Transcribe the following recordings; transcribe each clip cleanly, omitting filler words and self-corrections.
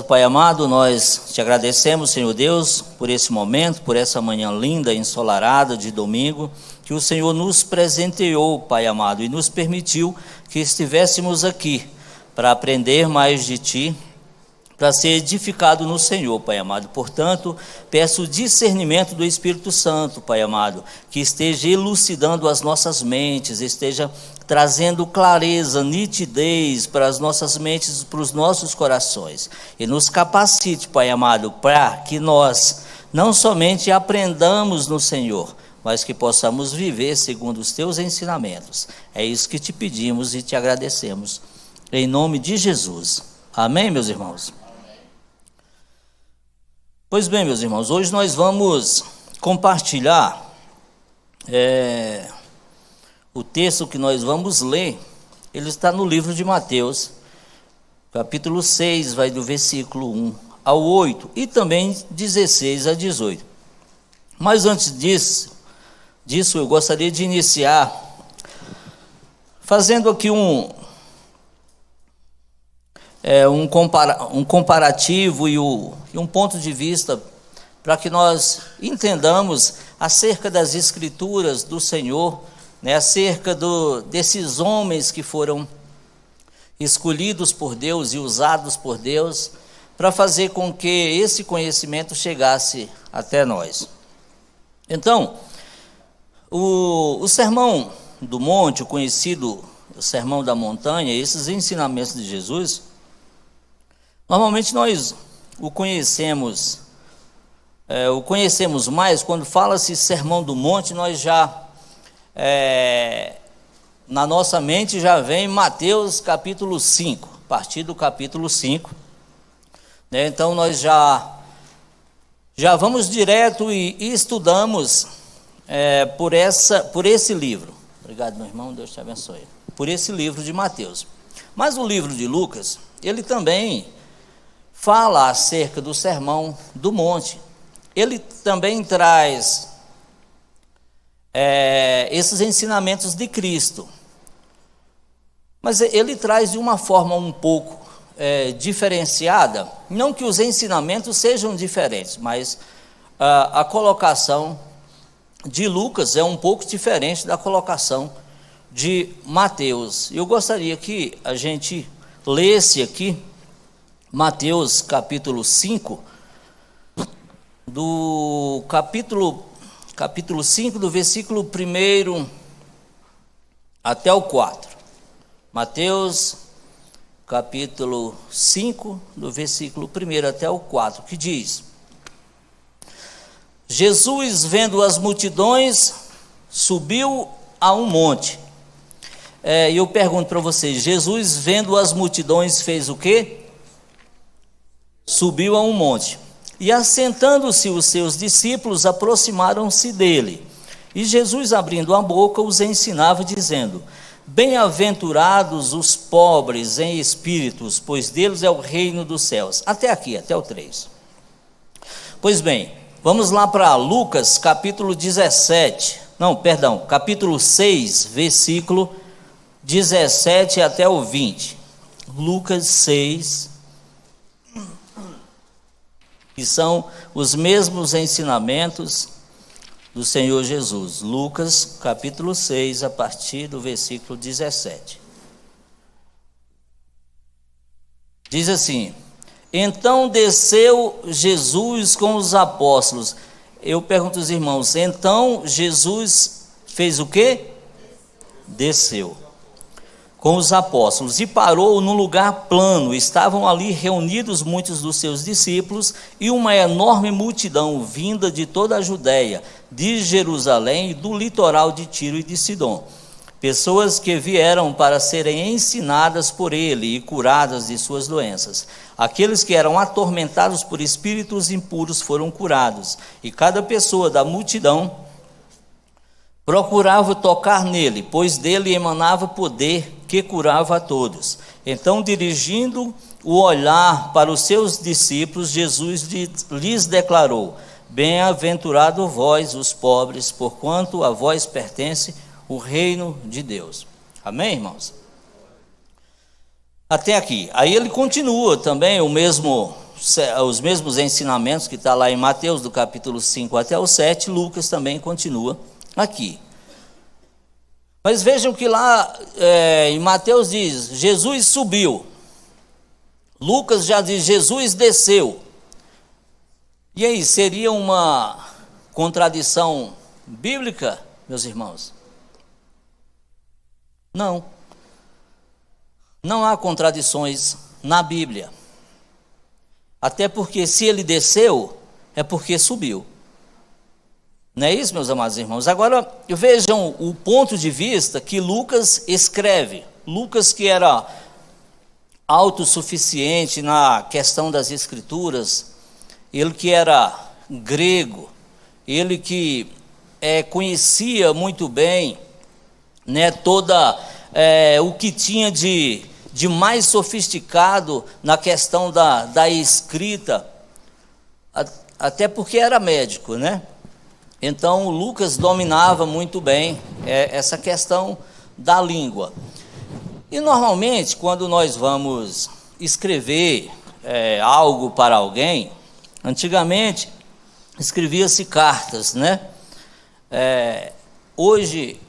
Santo Pai amado, nós te agradecemos, Senhor Deus, por esse momento, por essa manhã linda, ensolarada de domingo, que o Senhor nos presenteou, Pai amado, e nos permitiu que estivéssemos aqui para aprender mais de Ti, para ser edificado no Senhor, Pai amado. Portanto, peço o discernimento do Espírito Santo, Pai amado, que esteja elucidando as nossas mentes, esteja trazendo clareza, nitidez para as nossas mentes, para os nossos corações, e nos capacite, Pai amado, para que nós não somente aprendamos no Senhor, mas que possamos viver segundo os Teus ensinamentos. É isso que te pedimos e te agradecemos, em nome de Jesus. Amém, meus irmãos? Pois bem, meus irmãos, hoje nós vamos compartilhar o texto que nós vamos ler. Ele está no livro de Mateus, capítulo 6, vai do versículo 1 ao 8, e também 16 a 18. Mas antes disso eu gostaria de iniciar fazendo aqui um comparativo e um ponto de vista para que nós entendamos acerca das Escrituras do Senhor, acerca desses homens que foram escolhidos por Deus e usados por Deus para fazer com que esse conhecimento chegasse até nós. Então, o Sermão do Monte, o conhecido Sermão da Montanha, esses ensinamentos de Jesus, normalmente nós o conhecemos mais quando fala-se Sermão do Monte. Nós já, na nossa mente já vem Mateus capítulo 5, a partir do capítulo 5, então nós já vamos direto e estudamos por esse livro. Obrigado, meu irmão, Deus te abençoe. Por esse livro de Mateus. Mas o livro de Lucas, ele também fala acerca do Sermão do Monte. Ele também traz esses ensinamentos de Cristo, mas ele traz de uma forma um pouco diferenciada. Não que os ensinamentos sejam diferentes, mas a colocação de Lucas é um pouco diferente da colocação de Mateus. Eu gostaria que a gente lesse aqui Mateus capítulo 5, do capítulo 5, do versículo 1 até o 4. Mateus capítulo 5, do versículo 1 até o 4, que diz: Jesus, vendo as multidões, subiu a um monte. E eu pergunto para vocês, Jesus, vendo as multidões, fez o quê? Subiu a um monte. E assentando-se os seus discípulos, aproximaram-se dele. E Jesus, abrindo a boca, os ensinava, dizendo: Bem-aventurados os pobres em espíritos, pois deles é o reino dos céus. Até aqui, até o 3. Pois bem, vamos lá para Lucas, capítulo 6, versículo 17 até o 20. Lucas 6, que são os mesmos ensinamentos do Senhor Jesus. Lucas capítulo 6, a partir do versículo 17. Diz assim: Então desceu Jesus com os apóstolos. Eu pergunto aos irmãos, então Jesus fez o quê? Desceu com os apóstolos e parou num lugar plano. Estavam ali reunidos muitos dos seus discípulos e uma enorme multidão vinda de toda a Judéia, de Jerusalém e do litoral de Tiro e de Sidom. Pessoas que vieram para serem ensinadas por ele e curadas de suas doenças. Aqueles que eram atormentados por espíritos impuros foram curados, e cada pessoa da multidão procurava tocar nele, pois dele emanava poder que curava a todos. Então, dirigindo o olhar para os seus discípulos, Jesus lhes declarou: Bem-aventurado vós, os pobres, porquanto a vós pertence o reino de Deus. Amém, irmãos? Até aqui. Aí ele continua também o mesmo os mesmos ensinamentos que está lá em Mateus, do capítulo 5 até o 7, Lucas também continua aqui. Mas vejam que lá em Mateus diz, Jesus subiu. Lucas já diz, Jesus desceu. E aí, seria uma contradição bíblica, meus irmãos? Não. Não há contradições na Bíblia. Até porque se ele desceu, é porque subiu. Não é isso, meus amados irmãos? Agora, vejam o ponto de vista que Lucas escreve. Lucas, que era autossuficiente na questão das escrituras, ele que era grego, ele que conhecia muito bem, né, toda o que tinha de mais sofisticado na questão da escrita, até porque era médico, né? Então, Lucas dominava muito bem essa questão da língua. E, normalmente, quando nós vamos escrever algo para alguém, antigamente, escrevia-se cartas, né? Hoje,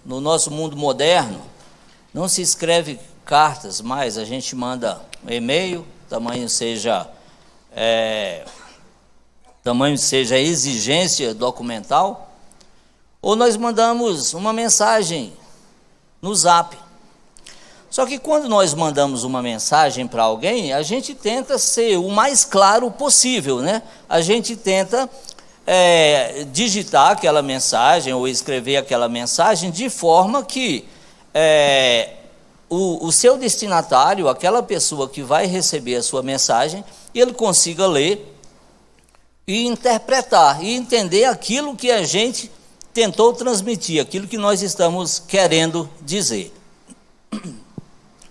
no nosso mundo moderno, não se escreve cartas mais, a gente manda um e-mail, tamanho seja a exigência documental, ou nós mandamos uma mensagem no Zap. Só que quando nós mandamos uma mensagem para alguém, a gente tenta ser o mais claro possível, né? A gente tenta digitar aquela mensagem ou escrever aquela mensagem de forma que o seu destinatário, aquela pessoa que vai receber a sua mensagem, ele consiga ler e interpretar, e entender aquilo que a gente tentou transmitir, aquilo que nós estamos querendo dizer.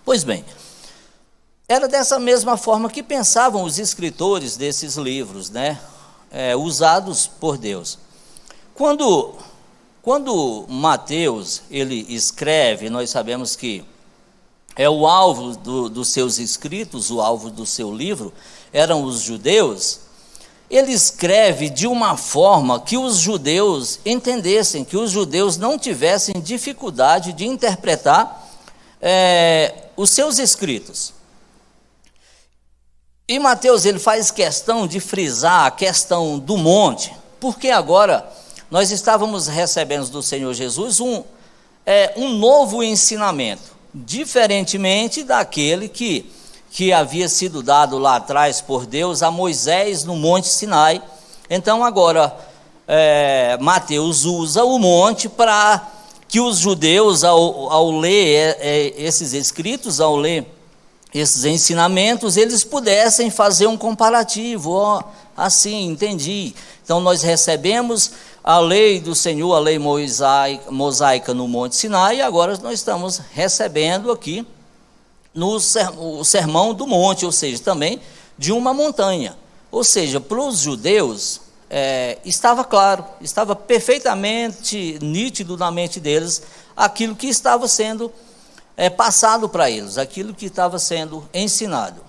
Pois bem, era dessa mesma forma que pensavam os escritores desses livros, né? Usados por Deus. Quando Mateus ele escreve, nós sabemos que o alvo dos seus escritos, o alvo do seu livro, eram os judeus. Ele escreve de uma forma que os judeus entendessem, que os judeus não tivessem dificuldade de interpretar os seus escritos. E Mateus ele faz questão de frisar a questão do monte, porque agora nós estávamos recebendo do Senhor Jesus um novo ensinamento, diferentemente daquele que havia sido dado lá atrás por Deus a Moisés no Monte Sinai. Então agora Mateus usa o monte para que os judeus, ao ler esses escritos, ao ler esses ensinamentos, eles pudessem fazer um comparativo. Assim, entendi. Então nós recebemos a lei do Senhor, a lei mosaica no Monte Sinai, e agora nós estamos recebendo aqui o sermão do monte, ou seja, também de uma montanha. Ou seja, para os judeus estava claro, estava perfeitamente nítido na mente deles aquilo que estava sendo passado para eles, aquilo que estava sendo ensinado.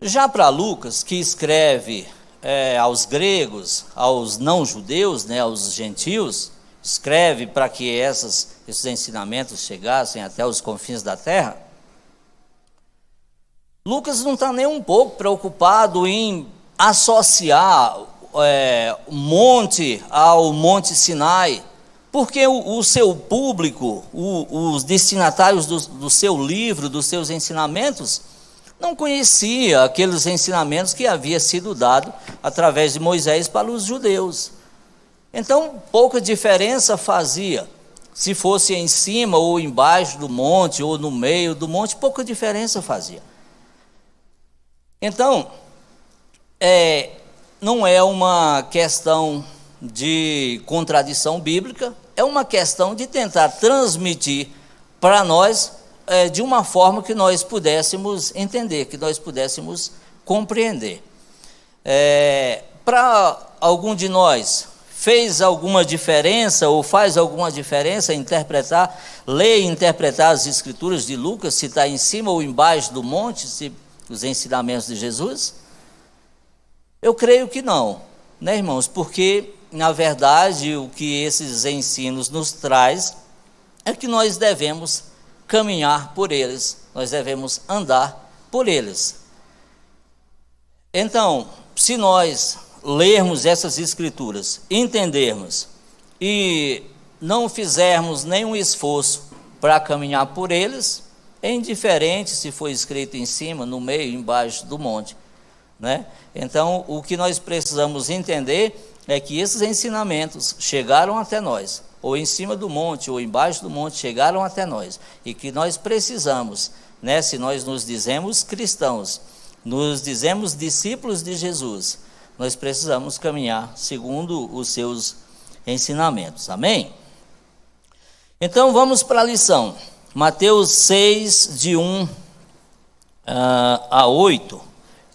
Já para Lucas, que escreve aos gregos, aos não-judeus, né, aos gentios, escreve para que esses ensinamentos chegassem até os confins da terra, Lucas não está nem um pouco preocupado em associar o monte ao Monte Sinai, porque o seu público, os destinatários do seu livro, dos seus ensinamentos, não conhecia aqueles ensinamentos que havia sido dado através de Moisés para os judeus. Então, pouca diferença fazia, se fosse em cima ou embaixo do monte, ou no meio do monte, pouca diferença fazia. Então, não é uma questão de contradição bíblica, é uma questão de tentar transmitir para nós de uma forma que nós pudéssemos entender, que nós pudéssemos compreender. Para algum de nós, fez alguma diferença ou faz alguma diferença ler e interpretar as escrituras de Lucas, se está em cima ou embaixo do monte, se os ensinamentos de Jesus? Eu creio que não, né, irmãos? Porque, na verdade, o que esses ensinos nos traz é que nós devemos caminhar por eles, nós devemos andar por eles. Então, se nós lermos essas escrituras, entendermos e não fizermos nenhum esforço para caminhar por eles, é indiferente se foi escrito em cima, no meio, embaixo do monte, né? Então, o que nós precisamos entender é que esses ensinamentos chegaram até nós, ou em cima do monte, ou embaixo do monte, chegaram até nós, e que nós precisamos, né, se nós nos dizemos cristãos, nos dizemos discípulos de Jesus, nós precisamos caminhar segundo os seus ensinamentos, amém? Então vamos para a lição, Mateus 6, de 1 a 8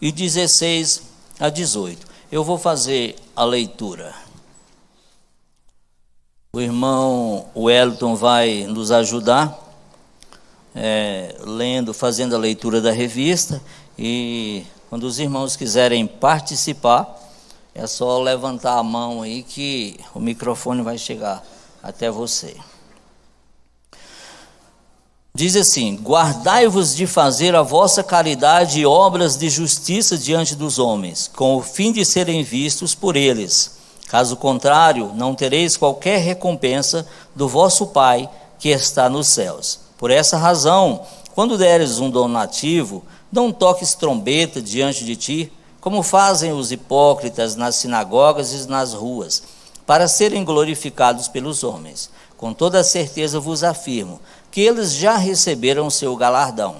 e 16 a 18, eu vou fazer a leitura. O irmão Wellington vai nos ajudar, fazendo a leitura da revista, e quando os irmãos quiserem participar, é só levantar a mão aí que o microfone vai chegar até você. Diz assim: guardai-vos de fazer a vossa caridade e obras de justiça diante dos homens, com o fim de serem vistos por eles. Caso contrário, não tereis qualquer recompensa do vosso Pai que está nos céus. Por essa razão, quando deres um donativo, não toques trombeta diante de ti, como fazem os hipócritas nas sinagogas e nas ruas, para serem glorificados pelos homens. Com toda certeza vos afirmo que eles já receberam seu galardão.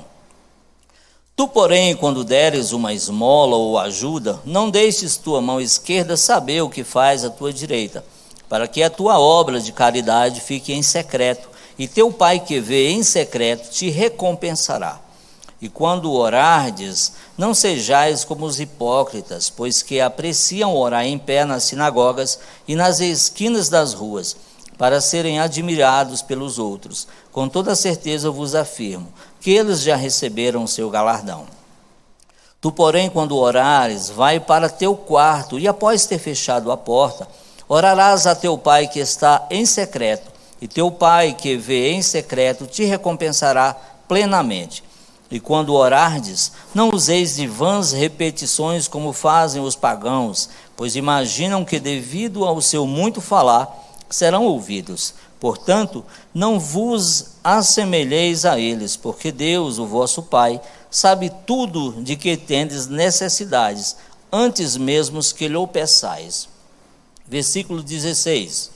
Tu, porém, quando deres uma esmola ou ajuda, não deixes tua mão esquerda saber o que faz a tua direita, para que a tua obra de caridade fique em secreto, e teu Pai que vê em secreto te recompensará. E quando orardes, não sejais como os hipócritas, pois que apreciam orar em pé nas sinagogas e nas esquinas das ruas, para serem admirados pelos outros. Com toda certeza vos afirmo que eles já receberam o seu galardão. Tu, porém, quando orares, vai para teu quarto, e após ter fechado a porta, orarás a teu Pai que está em secreto, e teu Pai que vê em secreto te recompensará plenamente. E quando orardes, não useis de vãs repetições como fazem os pagãos, pois imaginam que devido ao seu muito falar, serão ouvidos. Portanto, não vos assemelheis a eles, porque Deus, o vosso Pai, sabe tudo de que tendes necessidades, antes mesmo que lhe o peçais. Versículo 16.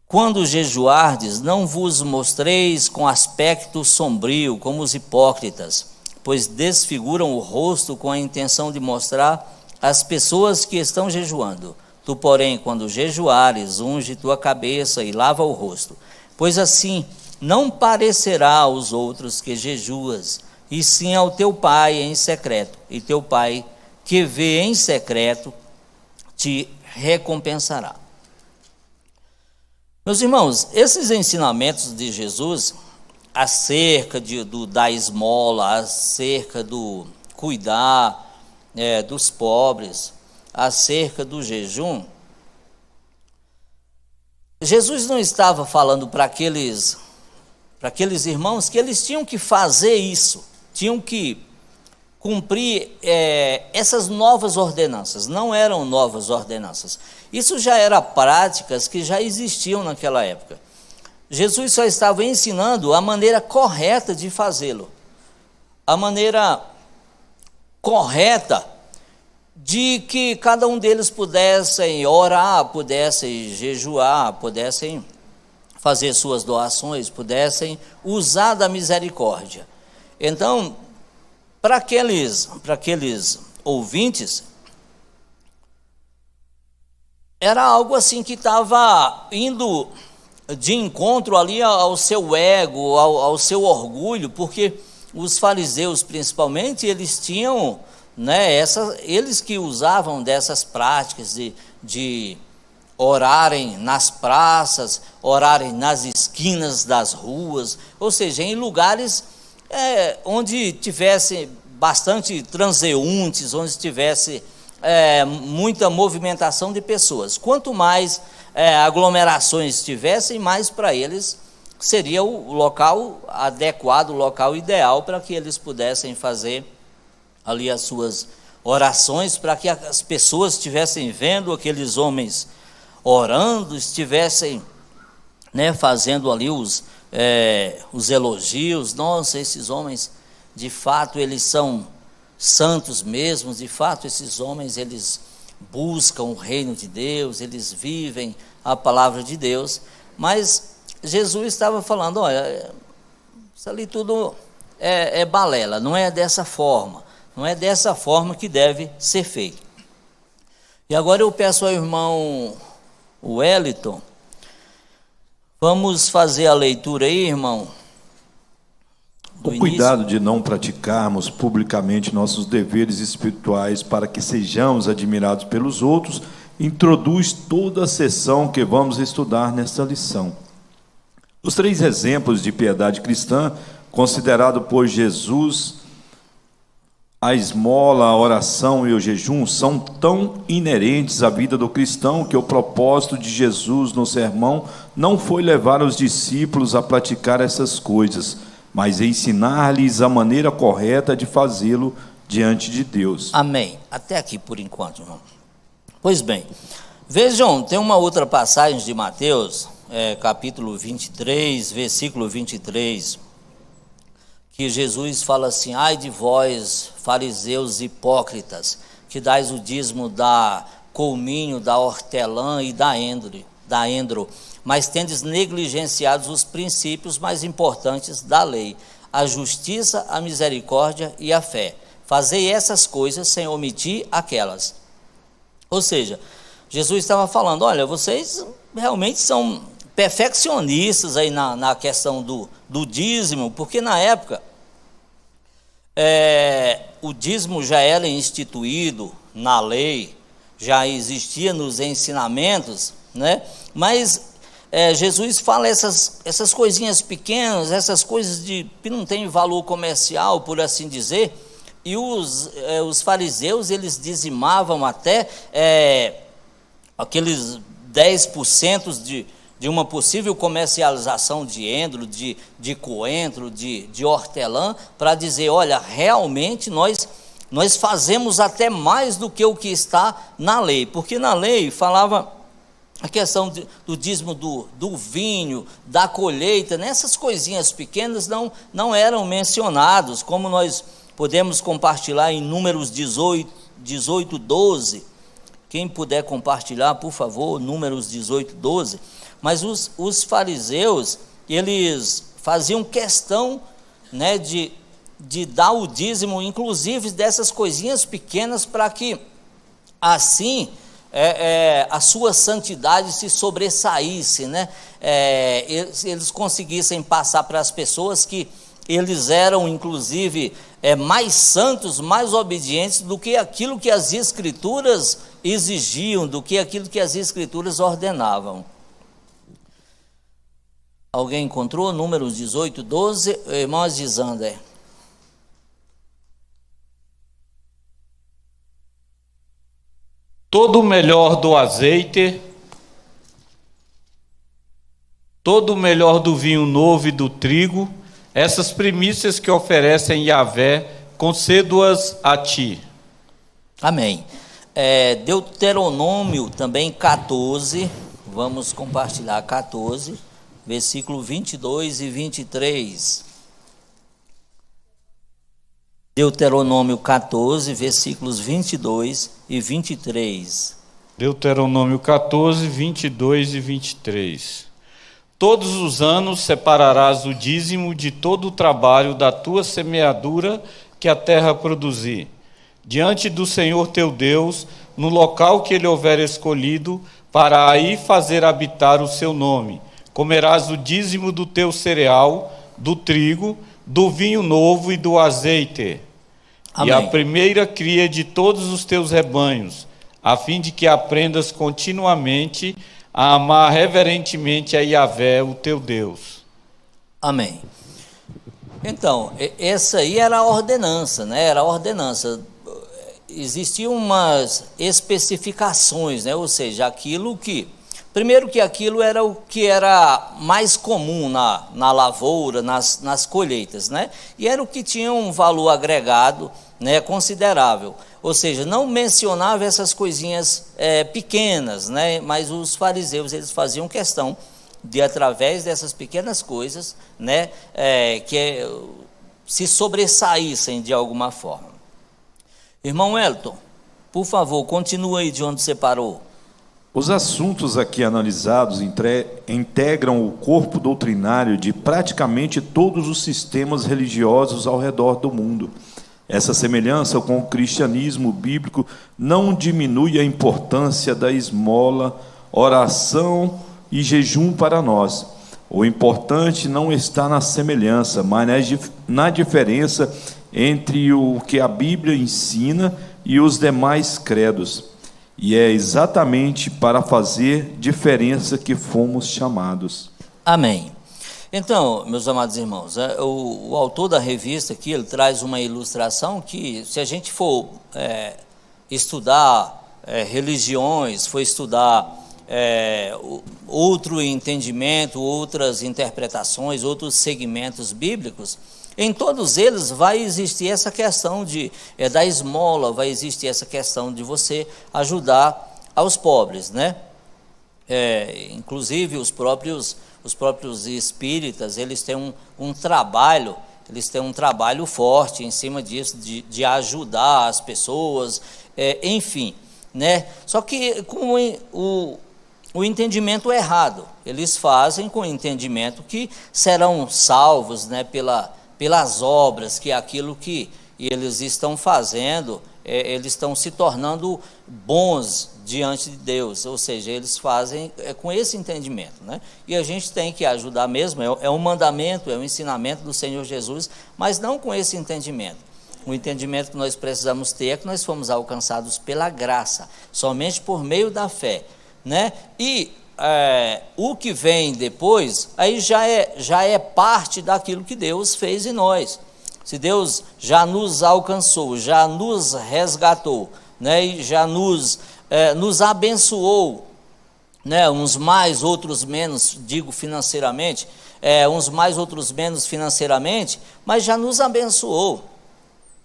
Quando jejuardes, não vos mostreis com aspecto sombrio, como os hipócritas, pois desfiguram o rosto com a intenção de mostrar às pessoas que estão jejuando. Tu, porém, quando jejuares, unge tua cabeça e lava o rosto, pois assim não parecerá aos outros que jejuas, e sim ao teu Pai em secreto, e teu Pai que vê em secreto te recompensará. Meus irmãos, esses ensinamentos de Jesus acerca da esmola, acerca do cuidar dos pobres, acerca do jejum, Jesus não estava falando para aqueles irmãos que eles tinham que fazer isso, tinham que cumprir essas novas ordenanças. Não eram novas ordenanças, isso já eram práticas que já existiam naquela época. Jesus só estava ensinando a maneira correta de fazê-lo, a maneira correta de que cada um deles pudessem orar, pudessem jejuar, pudessem fazer suas doações, pudessem usar da misericórdia. Então, para aqueles ouvintes, era algo assim que estava indo de encontro ali ao seu ego, ao seu orgulho, porque os fariseus principalmente, eles tinham, eles que usavam dessas práticas de orarem nas praças, orarem nas esquinas das ruas, ou seja, em lugares onde tivesse bastante transeuntes, onde tivesse muita movimentação de pessoas. Quanto mais aglomerações tivessem, mais para eles seria o local adequado, o local ideal para que eles pudessem fazer ali as suas orações, para que as pessoas estivessem vendo aqueles homens orando, estivessem fazendo ali os elogios. Nossa, esses homens, de fato, eles são santos mesmos, de fato, esses homens, eles buscam o reino de Deus, eles vivem a palavra de Deus. Mas Jesus estava falando, olha, isso ali tudo é balela, não é dessa forma, não é dessa forma que deve ser feito. E agora eu peço ao irmão Wellington, vamos fazer a leitura aí, irmão. O cuidado de não praticarmos publicamente nossos deveres espirituais para que sejamos admirados pelos outros, introduz toda a sessão que vamos estudar nesta lição. Os 3 exemplos de piedade cristã, considerado por Jesus, a esmola, a oração e o jejum, são tão inerentes à vida do cristão que o propósito de Jesus no sermão não foi levar os discípulos a praticar essas coisas, mas ensinar-lhes a maneira correta de fazê-lo diante de Deus. Amém. Até aqui por enquanto, irmão. Pois bem, vejam, tem uma outra passagem de Mateus, capítulo 23, versículo 23, que Jesus fala assim: ai de vós, fariseus hipócritas, que dais o dízimo da colminho, da hortelã e da endro, mas tendes negligenciado os princípios mais importantes da lei, a justiça, a misericórdia e a fé. Fazei essas coisas sem omitir aquelas. Ou seja, Jesus estava falando, olha, vocês realmente são perfeccionistas aí na questão do dízimo, porque na época o dízimo já era instituído na lei, já existia nos ensinamentos, mas Jesus fala essas coisinhas pequenas, essas coisas que não têm valor comercial, por assim dizer, e os fariseus, eles dizimavam até aqueles 10% de uma possível comercialização de endro, de coentro, de hortelã, para dizer, olha, realmente nós fazemos até mais do que o que está na lei, porque na lei falava a questão do dízimo do vinho, da colheita, nessas coisinhas pequenas não eram mencionados, como nós podemos compartilhar em Números 18, 12, quem puder compartilhar, por favor, Números 18, 12, mas os fariseus, eles faziam questão, de dar o dízimo, inclusive dessas coisinhas pequenas, para que assim a sua santidade se sobressaísse, eles conseguissem passar para as pessoas que eles eram, inclusive, mais santos, mais obedientes do que aquilo que as Escrituras exigiam, do que aquilo que as Escrituras ordenavam. Alguém encontrou? Números 18, 12, irmão Azizander. Todo o melhor do azeite, todo o melhor do vinho novo e do trigo, essas primícias que oferecem Yahvé, concedo-as a ti. Amém. Deuteronômio também 14, vamos compartilhar 14, versículo 22 e 23. Deuteronômio 14, versículos 22 e 23. Deuteronômio 14, 22 e 23. Todos os anos separarás o dízimo de todo o trabalho da tua semeadura que a terra produzir, diante do Senhor teu Deus, no local que ele houver escolhido, para aí fazer habitar o seu nome. Comerás o dízimo do teu cereal, do trigo, do vinho novo e do azeite. Amém. E a primeira cria de todos os teus rebanhos, a fim de que aprendas continuamente a amar reverentemente a Yahvé, o teu Deus. Amém. Então, essa aí era a ordenança, né? Era a ordenança. Existiam umas especificações, né? Ou seja, aquilo que... Primeiro que aquilo era o que era mais comum na lavoura, nas colheitas, né? E era o que tinha um valor agregado, né, considerável. Ou seja, não mencionava essas coisinhas pequenas, né? Mas os fariseus, eles faziam questão de, através dessas pequenas coisas, né, se sobressaíssem de alguma forma. Irmão Elton, por favor, continua aí de onde você parou. Os assuntos aqui analisados integram o corpo doutrinário de praticamente todos os sistemas religiosos ao redor do mundo. Essa semelhança com o cristianismo bíblico não diminui a importância da esmola, oração e jejum para nós. O importante não está na semelhança, mas na diferença entre o que a Bíblia ensina e os demais credos. E é exatamente para fazer diferença que fomos chamados. Amém. Então, meus amados irmãos, o autor da revista aqui, ele traz uma ilustração que, se a gente for estudar religiões, for estudar outro entendimento, outras interpretações, outros segmentos bíblicos, em todos eles vai existir essa questão da esmola, vai existir essa questão de você ajudar aos pobres, né? Inclusive os próprios espíritas, eles têm um trabalho forte em cima disso, de ajudar as pessoas, enfim, né? Só que com o entendimento errado, eles fazem com o entendimento que serão salvos, né, pelas obras, que é aquilo que eles estão fazendo, eles estão se tornando bons diante de Deus, ou seja, eles fazem com esse entendimento, né? E a gente tem que ajudar mesmo, é um mandamento, é um ensinamento do Senhor Jesus, mas não com esse entendimento. O entendimento que nós precisamos ter é que nós fomos alcançados pela graça, somente por meio da fé, né? E o que vem depois, aí já é parte daquilo que Deus fez em nós. Se Deus já nos alcançou, já nos resgatou, né, e já nos abençoou, né, uns mais, outros menos, digo financeiramente, uns mais, outros menos financeiramente, mas já nos abençoou.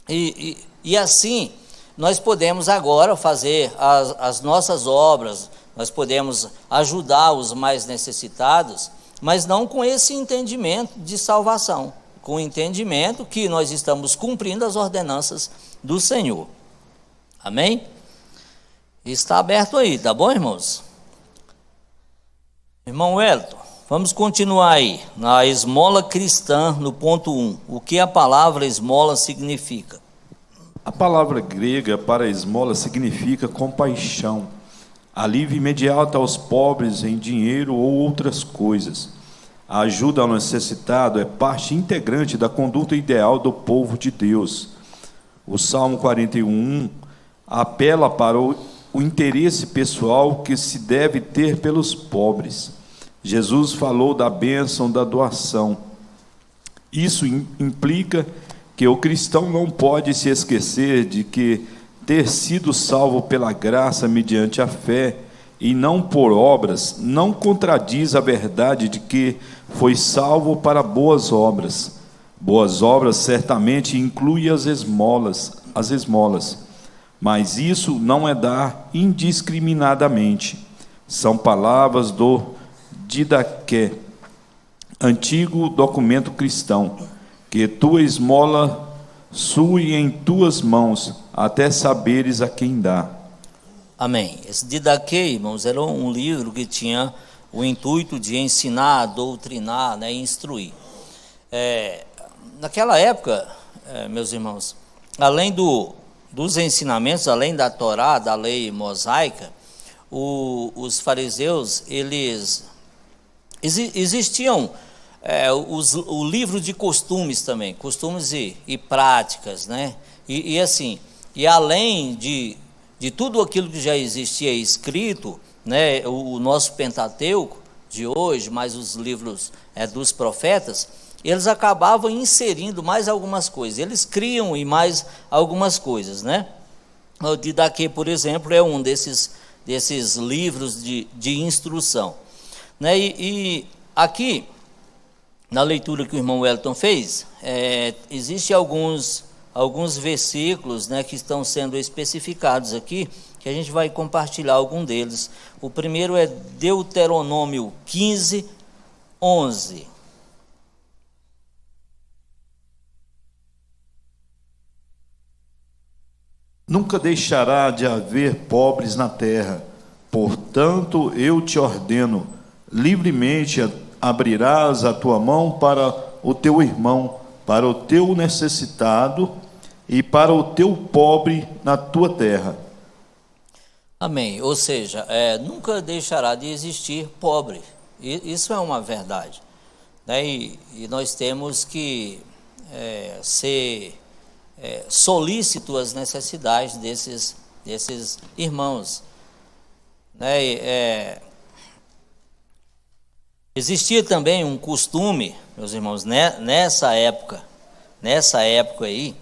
E assim, nós podemos agora fazer as nossas obras, nós podemos ajudar os mais necessitados, mas não com esse entendimento de salvação, com o entendimento que nós estamos cumprindo as ordenanças do Senhor. Amém? Está aberto aí, tá bom, irmãos? Irmão Wellington, vamos continuar aí, na esmola cristã, no ponto 1. O que a palavra esmola significa? A palavra grega para esmola significa compaixão, alívio imediato aos pobres em dinheiro ou outras coisas. A ajuda ao necessitado é parte integrante da conduta ideal do povo de Deus. O Salmo 41 apela para o interesse pessoal que se deve ter pelos pobres. Jesus falou da bênção da doação. Isso implica que o cristão não pode se esquecer de que ter sido salvo pela graça mediante a fé e não por obras, não contradiz a verdade de que foi salvo para boas obras. Boas obras certamente incluem as esmolas, mas isso não é dar indiscriminadamente. São palavras do Didaqué, antigo documento cristão, que tua esmola sue em tuas mãos, até saberes a quem dá. Amém. Esse Didaquê, irmãos, era um livro que tinha o intuito de ensinar, doutrinar, né, instruir. Naquela época, meus irmãos, além dos ensinamentos, além da Torá, da lei mosaica, os fariseus, existiam o livro de costumes também, costumes e práticas, né? E assim, e além de tudo aquilo que já existia escrito, né, o nosso Pentateuco de hoje, mais os livros dos profetas, eles acabavam inserindo mais algumas coisas, eles criam em mais algumas coisas, né? O Didaquê, por exemplo, é um desses livros de instrução, né? E aqui, na leitura que o irmão Wellington fez, existem alguns versículos, né, que estão sendo especificados aqui, que a gente vai compartilhar algum deles. O primeiro é Deuteronômio 15, 11. Nunca deixará de haver pobres na terra, portanto eu te ordeno, livremente abrirás a tua mão para o teu irmão, para o teu necessitado e para o teu pobre na tua terra. Amém. Ou seja, nunca deixará de existir pobre. Isso é uma verdade, né? E nós temos que ser solícito às necessidades desses irmãos, né? Existia também um costume, meus irmãos, nessa época aí,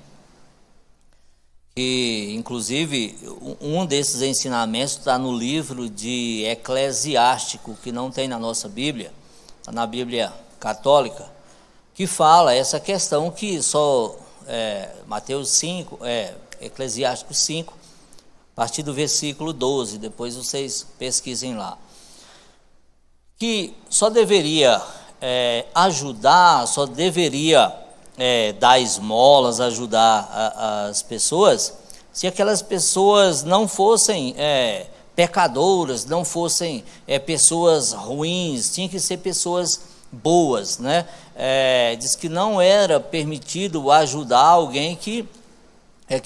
que inclusive um desses ensinamentos está no livro de Eclesiástico, que não tem na nossa Bíblia, está na Bíblia católica, que fala essa questão que só Mateus 5, Eclesiástico 5, a partir do versículo 12, depois vocês pesquisem lá, que só deveria ajudar, só deveria dar esmolas, ajudar as pessoas, se aquelas pessoas não fossem pecadoras, não fossem pessoas ruins, tinha que ser pessoas boas, né? Diz que não era permitido ajudar alguém que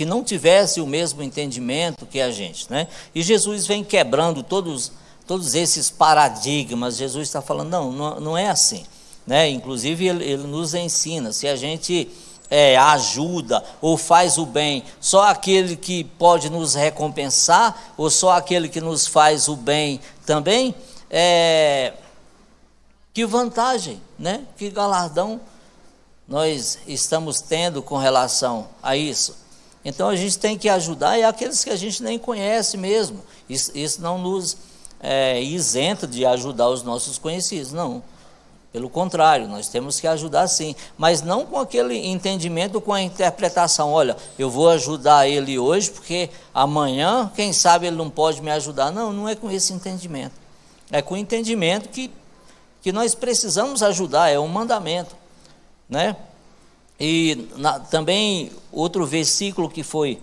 não tivesse o mesmo entendimento que a gente, né? E Jesus vem quebrando todos esses paradigmas. Jesus está falando, não é assim, né? Inclusive ele nos ensina, se a gente ajuda ou faz o bem, só aquele que pode nos recompensar, ou só aquele que nos faz o bem também, que vantagem, né? Que galardão nós estamos tendo com relação a isso? Então a gente tem que ajudar aqueles que a gente nem conhece mesmo. Isso não nos isenta de ajudar os nossos conhecidos, não. Pelo contrário, nós temos que ajudar sim, mas não com aquele entendimento, com a interpretação, olha, eu vou ajudar ele hoje, porque amanhã, quem sabe ele não pode me ajudar. Não é com esse entendimento. É com o entendimento que nós precisamos ajudar, é um mandamento, né? E também outro versículo que foi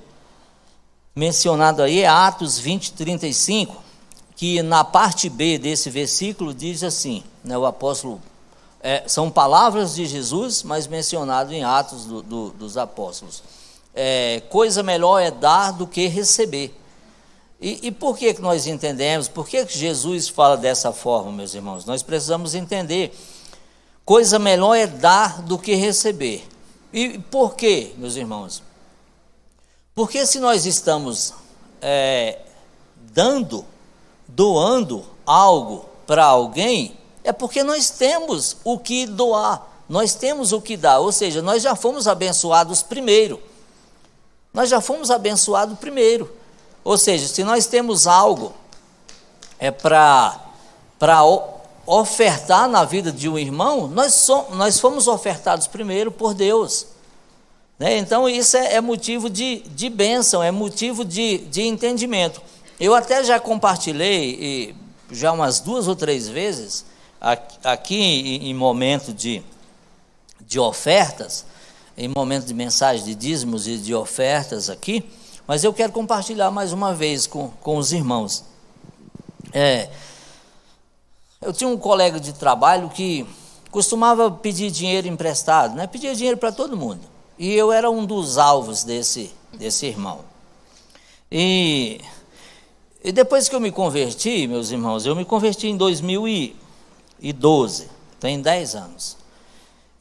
mencionado aí é Atos 20, 35, que na parte B desse versículo diz assim, né, o apóstolo, são palavras de Jesus, mas mencionado em Atos dos apóstolos. Coisa melhor é dar do que receber. E por que nós entendemos, por que Jesus fala dessa forma, meus irmãos? Nós precisamos entender, coisa melhor é dar do que receber. E por quê, meus irmãos? Porque se nós estamos doando algo para alguém, é porque nós temos o que doar, nós temos o que dar, ou seja, nós já fomos abençoados primeiro. Ou seja, se nós temos algo para ofertar na vida de um irmão, nós fomos ofertados primeiro por Deus, né? Então isso é motivo de bênção, é motivo de entendimento. Eu até já compartilhei, já umas 2 ou 3 vezes, aqui em momento de ofertas, em momento de mensagem de dízimos e de ofertas aqui, mas eu quero compartilhar mais uma vez com os irmãos. Eu tinha um colega de trabalho que costumava pedir dinheiro emprestado, né? Pedia dinheiro para todo mundo, e eu era um dos alvos desse irmão. E depois que eu me converti, meus irmãos, eu me converti em 2012, tem 10 anos.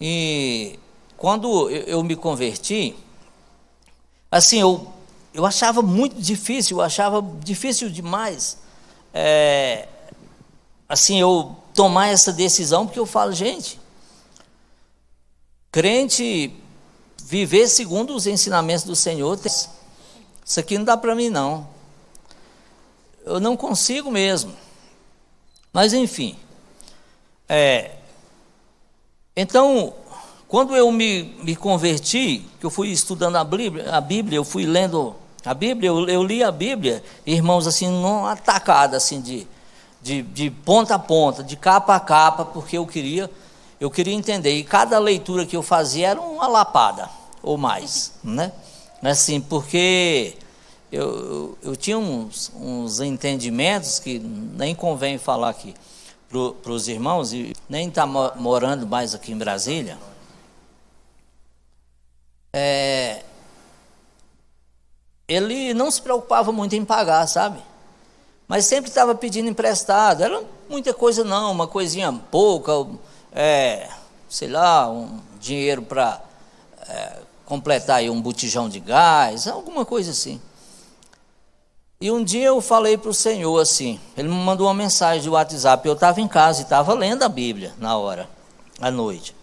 E quando eu me converti, assim, eu achava muito difícil, demais, assim, eu tomar essa decisão, porque eu falo, gente, crente viver segundo os ensinamentos do Senhor, isso aqui não dá para mim não. Eu não consigo mesmo. Mas enfim. Então, quando eu me converti, que eu fui estudando a Bíblia, eu fui lendo a Bíblia, eu li a Bíblia, irmãos, assim, numa atacada, assim, de ponta a ponta, de capa a capa, porque eu queria entender. E cada leitura que eu fazia era uma lapada, ou mais, né? Assim, porque eu tinha uns entendimentos que nem convém falar aqui para os irmãos, e nem está morando mais aqui em Brasília. Ele não se preocupava muito em pagar, sabe? Mas sempre estava pedindo emprestado. Era muita coisa não, uma coisinha pouca, sei lá, um dinheiro para completar aí um botijão de gás, alguma coisa assim. E um dia eu falei para o Senhor assim, ele me mandou uma mensagem de WhatsApp, eu estava em casa e estava lendo a Bíblia na hora, à noite.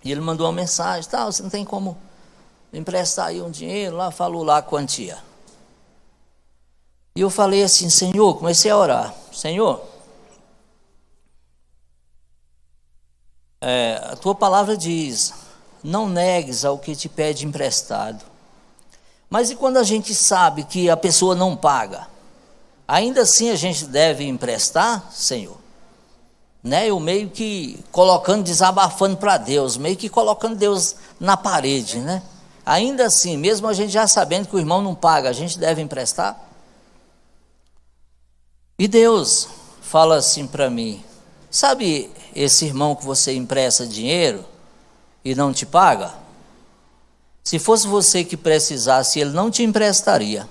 E ele mandou uma mensagem, você não tem como emprestar aí um dinheiro, lá falou lá a quantia. E eu falei assim, Senhor, comecei a orar, Senhor, a tua palavra diz, não negues ao que te pede emprestado. Mas e quando a gente sabe que a pessoa não paga? Ainda assim a gente deve emprestar, Senhor? Né? Eu meio que desabafando para Deus, meio que colocando Deus na parede, né? Ainda assim, mesmo a gente já sabendo que o irmão não paga, a gente deve emprestar? E Deus fala assim para mim, sabe esse irmão que você empresta dinheiro e não te paga? Se fosse você que precisasse, ele não te emprestaria.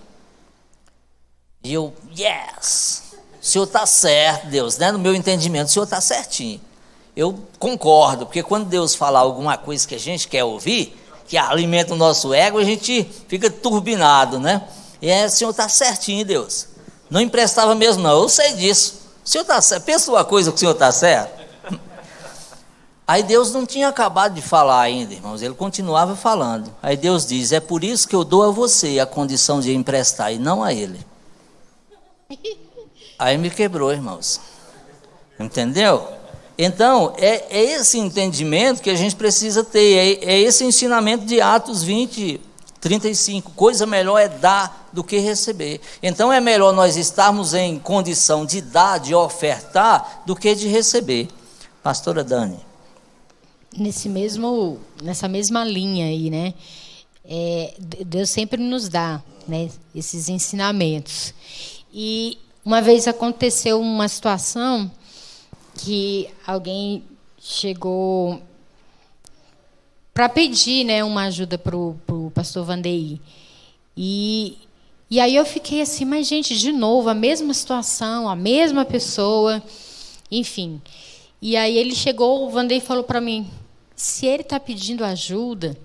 E eu, yes, o senhor está certo, Deus, né? No meu entendimento, o senhor está certinho. Eu concordo, porque quando Deus fala alguma coisa que a gente quer ouvir, que alimenta o nosso ego, a gente fica turbinado, né? E o senhor está certinho, Deus. Não emprestava mesmo não, eu sei disso. O senhor está certo, pensa uma coisa que o senhor está certo. Aí Deus não tinha acabado de falar ainda, irmãos, ele continuava falando. Aí Deus diz, é por isso que eu dou a você a condição de emprestar e não a ele. Aí me quebrou, irmãos. Entendeu? Então, é esse entendimento que a gente precisa ter, é esse ensinamento de Atos 20, 35. Coisa melhor é dar do que receber. Então é melhor nós estarmos em condição de dar, de ofertar, do que de receber. Pastora Dani. Nessa mesma linha aí, né? Deus sempre nos dá, né, esses ensinamentos. E uma vez aconteceu uma situação que alguém chegou para pedir, né, uma ajuda para o pastor Vandeir. E aí eu fiquei assim, mas gente, de novo, a mesma situação, a mesma pessoa, enfim. E aí ele chegou, o Vandeir falou para mim, se ele está pedindo ajuda,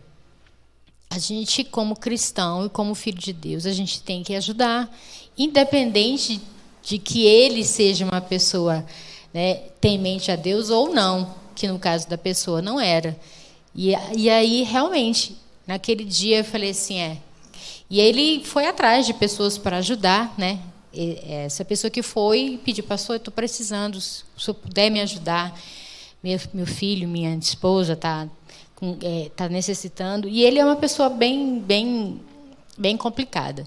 a gente, como cristão e como filho de Deus, a gente tem que ajudar, independente de que ele seja uma pessoa, né, temente a Deus ou não, que no caso da pessoa não era. E aí, realmente, naquele dia eu falei assim, E ele foi atrás de pessoas para ajudar, né? Essa pessoa que foi pediu, pastor, eu estou precisando, se o senhor puder me ajudar, meu filho, minha esposa está necessitando. E ele é uma pessoa bem complicada.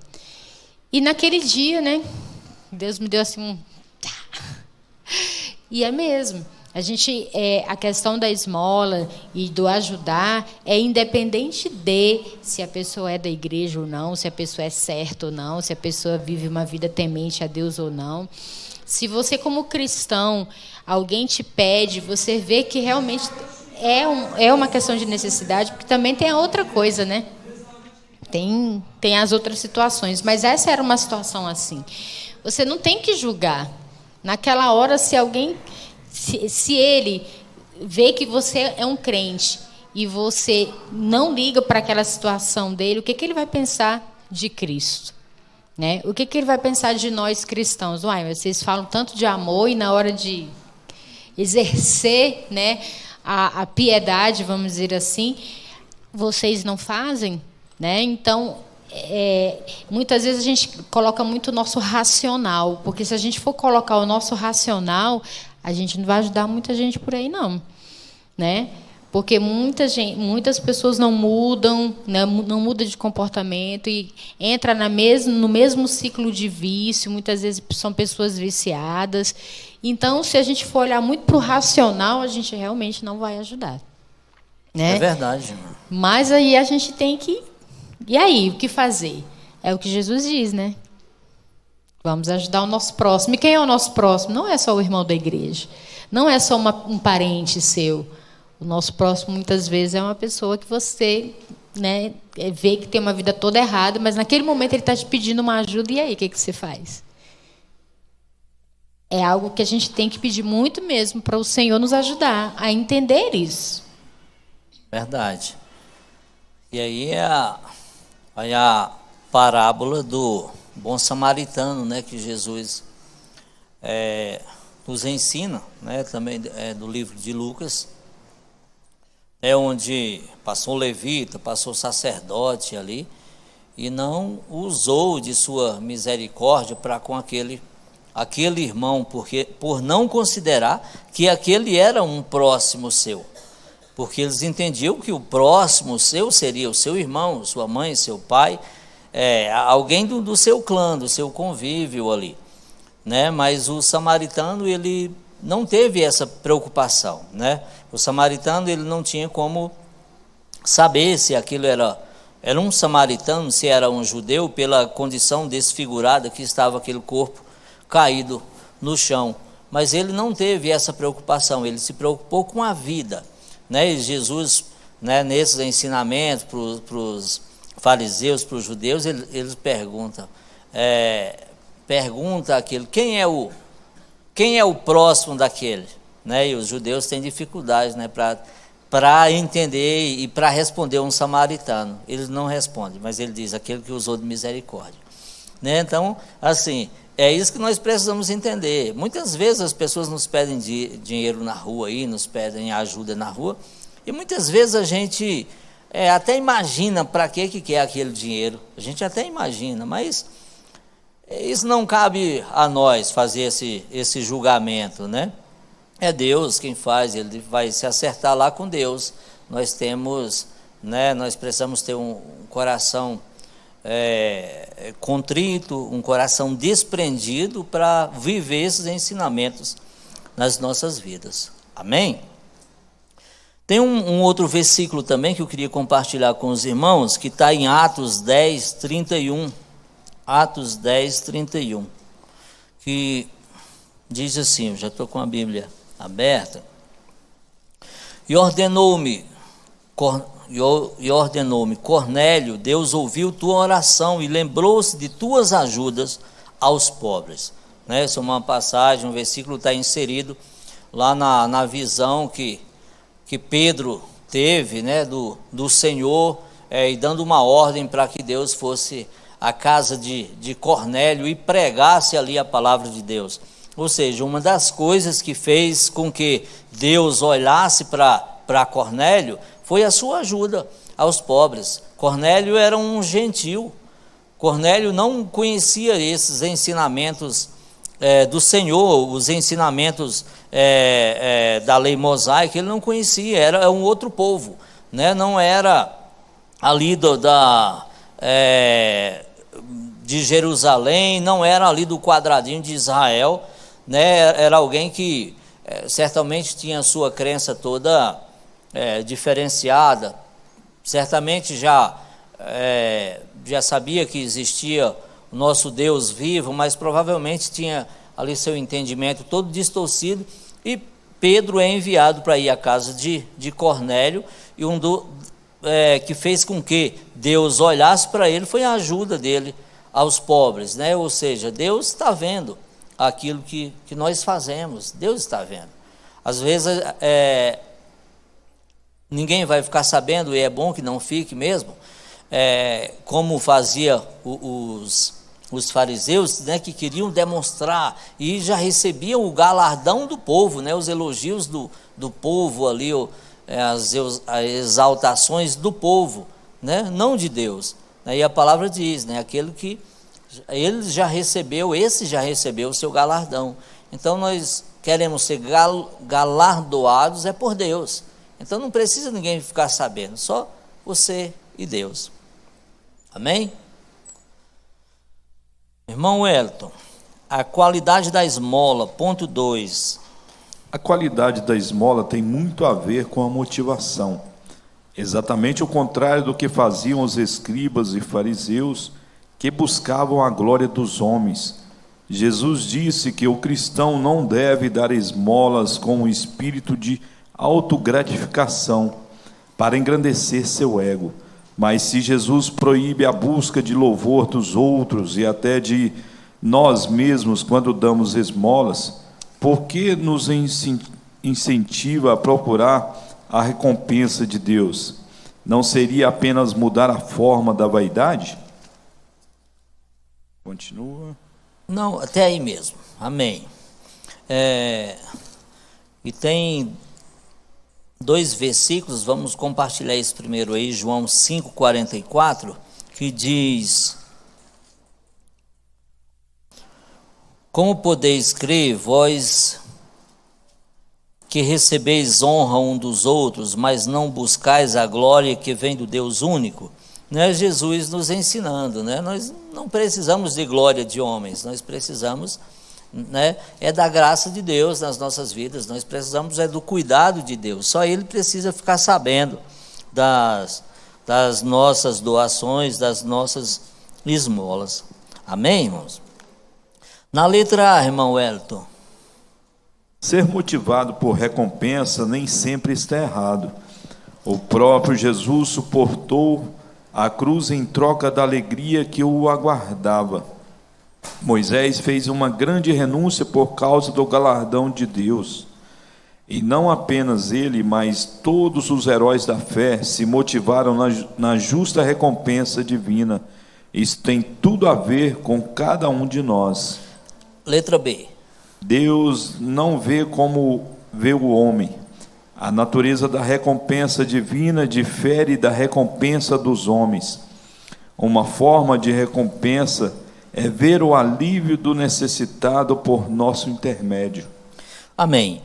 E naquele dia, né, Deus me deu assim E é mesmo. A questão da esmola e do ajudar é independente de se a pessoa é da igreja ou não, se a pessoa é certa ou não, se a pessoa vive uma vida temente a Deus ou não. Se você, como cristão, alguém te pede, você vê que realmente é uma questão de necessidade, porque também tem a outra coisa, né? Tem as outras situações, mas essa era uma situação assim. Você não tem que julgar. Naquela hora, se ele vê que você é um crente e você não liga para aquela situação dele, o que ele vai pensar de Cristo? Né? O que ele vai pensar de nós cristãos? Uai, vocês falam tanto de amor e na hora de exercer, né, a piedade, vamos dizer assim, vocês não fazem, né? Então, muitas vezes a gente coloca muito o nosso racional, porque se a gente for colocar o nosso racional, a gente não vai ajudar muita gente por aí, não, né? Porque muitas pessoas não mudam, né? Não mudam de comportamento e entra no mesmo ciclo de vício. Muitas vezes são pessoas viciadas. Então, se a gente for olhar muito para o racional, a gente realmente não vai ajudar, né? É verdade. Mas aí a gente tem que... E aí, o que fazer? É o que Jesus diz, né? Vamos ajudar o nosso próximo. E quem é o nosso próximo? Não é só o irmão da igreja. Não é só um parente seu. O nosso próximo, muitas vezes, é uma pessoa que você, né, vê que tem uma vida toda errada, mas naquele momento ele está te pedindo uma ajuda, e aí, o que você faz? É algo que a gente tem que pedir muito mesmo para o Senhor nos ajudar a entender isso. Verdade. E aí é a parábola do bom samaritano, né, que Jesus nos ensina, né, também do livro de Lucas, onde passou o levita, passou o sacerdote ali, e não usou de sua misericórdia para com aquele irmão, por não considerar que aquele era um próximo seu, porque eles entendiam que o próximo seu seria o seu irmão, sua mãe, seu pai, alguém do seu clã, do seu convívio ali, né? Mas o samaritano, ele não teve essa preocupação, né? O samaritano, ele não tinha como saber se aquilo era um samaritano, se era um judeu, pela condição desfigurada que estava aquele corpo caído no chão. Mas ele não teve essa preocupação, ele se preocupou com a vida, né? E Jesus, né, nesses ensinamentos para os fariseus, para os judeus, eles pergunta aquele, quem é o próximo daquele, né? E os judeus têm dificuldades, né, para entender e para responder um samaritano. Eles não respondem, mas ele diz, aquele que usou de misericórdia, né? Então, assim, é isso que nós precisamos entender. Muitas vezes as pessoas nos pedem dinheiro na rua, nos pedem ajuda na rua, e muitas vezes a gente até imagina para que quer aquele dinheiro, a gente até imagina, mas isso não cabe a nós fazer esse julgamento, né? É Deus quem faz, ele vai se acertar lá com Deus. Nós temos, né, nós precisamos ter um coração contrito, um coração desprendido para viver esses ensinamentos nas nossas vidas. Amém? Tem um outro versículo também que eu queria compartilhar com os irmãos, que está em Atos 10, 31. Atos 10, 31. Que diz assim, eu já estou com a Bíblia aberta. E ordenou-me, Cornélio, Deus ouviu tua oração e lembrou-se de tuas ajudas aos pobres. Né? Essa é uma passagem, um versículo está inserido lá na visão que Pedro teve, né, do Senhor, e dando uma ordem para que Deus fosse à casa de Cornélio e pregasse ali a palavra de Deus. Ou seja, uma das coisas que fez com que Deus olhasse para Cornélio foi a sua ajuda aos pobres. Cornélio era um gentil. Cornélio não conhecia esses ensinamentos do Senhor, os ensinamentos da lei mosaica, ele não conhecia, era um outro povo, né? Não era ali de Jerusalém, não era ali do quadradinho de Israel, né? Era alguém que certamente tinha a sua crença toda diferenciada, certamente já sabia que existia o nosso Deus vivo, mas provavelmente tinha ali seu entendimento todo distorcido, e Pedro é enviado para ir à casa de Cornélio, e que fez com que Deus olhasse para ele foi a ajuda dele aos pobres, né? Ou seja, Deus está vendo aquilo que nós fazemos, Deus está vendo. Às vezes ninguém vai ficar sabendo, e é bom que não fique mesmo, como fazia os fariseus, né, que queriam demonstrar e já recebiam o galardão do povo, né, os elogios do povo ali, as exaltações do povo, né, não de Deus. E a palavra diz, né, aquele que esse já recebeu o seu galardão. Então nós queremos ser galardoados por Deus. Então não precisa ninguém ficar sabendo, só você e Deus. Amém? Irmão Wellington, a qualidade da esmola, ponto 2. A qualidade da esmola tem muito a ver com a motivação. Exatamente o contrário do que faziam os escribas e fariseus, que buscavam a glória dos homens. Jesus disse que o cristão não deve dar esmolas com um espírito de autogratificação, para engrandecer seu ego. Mas se Jesus proíbe a busca de louvor dos outros e até de nós mesmos quando damos esmolas, por que nos incentiva a procurar a recompensa de Deus? Não seria apenas mudar a forma da vaidade? Continua. Não, até aí mesmo. Amém. E tem 2 versículos, vamos compartilhar isso primeiro aí, João 5,44, que diz: como podeis crer, vós que recebeis honra um dos outros, mas não buscais a glória que vem do Deus único? Né? Jesus nos ensinando, né? Nós não precisamos de glória de homens, nós precisamos, né, da graça de Deus nas nossas vidas, nós precisamos do cuidado de Deus. Só Ele precisa ficar sabendo das nossas doações, das nossas esmolas. Amém, irmãos? Na letra A, irmão Wellington. Ser motivado por recompensa nem sempre está errado. O próprio Jesus suportou a cruz em troca da alegria que o aguardava. Moisés fez uma grande renúncia por causa do galardão de Deus. E não apenas ele, mas todos os heróis da fé se motivaram na justa recompensa divina. Isso tem tudo a ver com cada um de nós. Letra B. Deus não vê como vê o homem. A natureza da recompensa divina difere da recompensa dos homens. Uma forma de recompensa é ver o alívio do necessitado por nosso intermédio. Amém.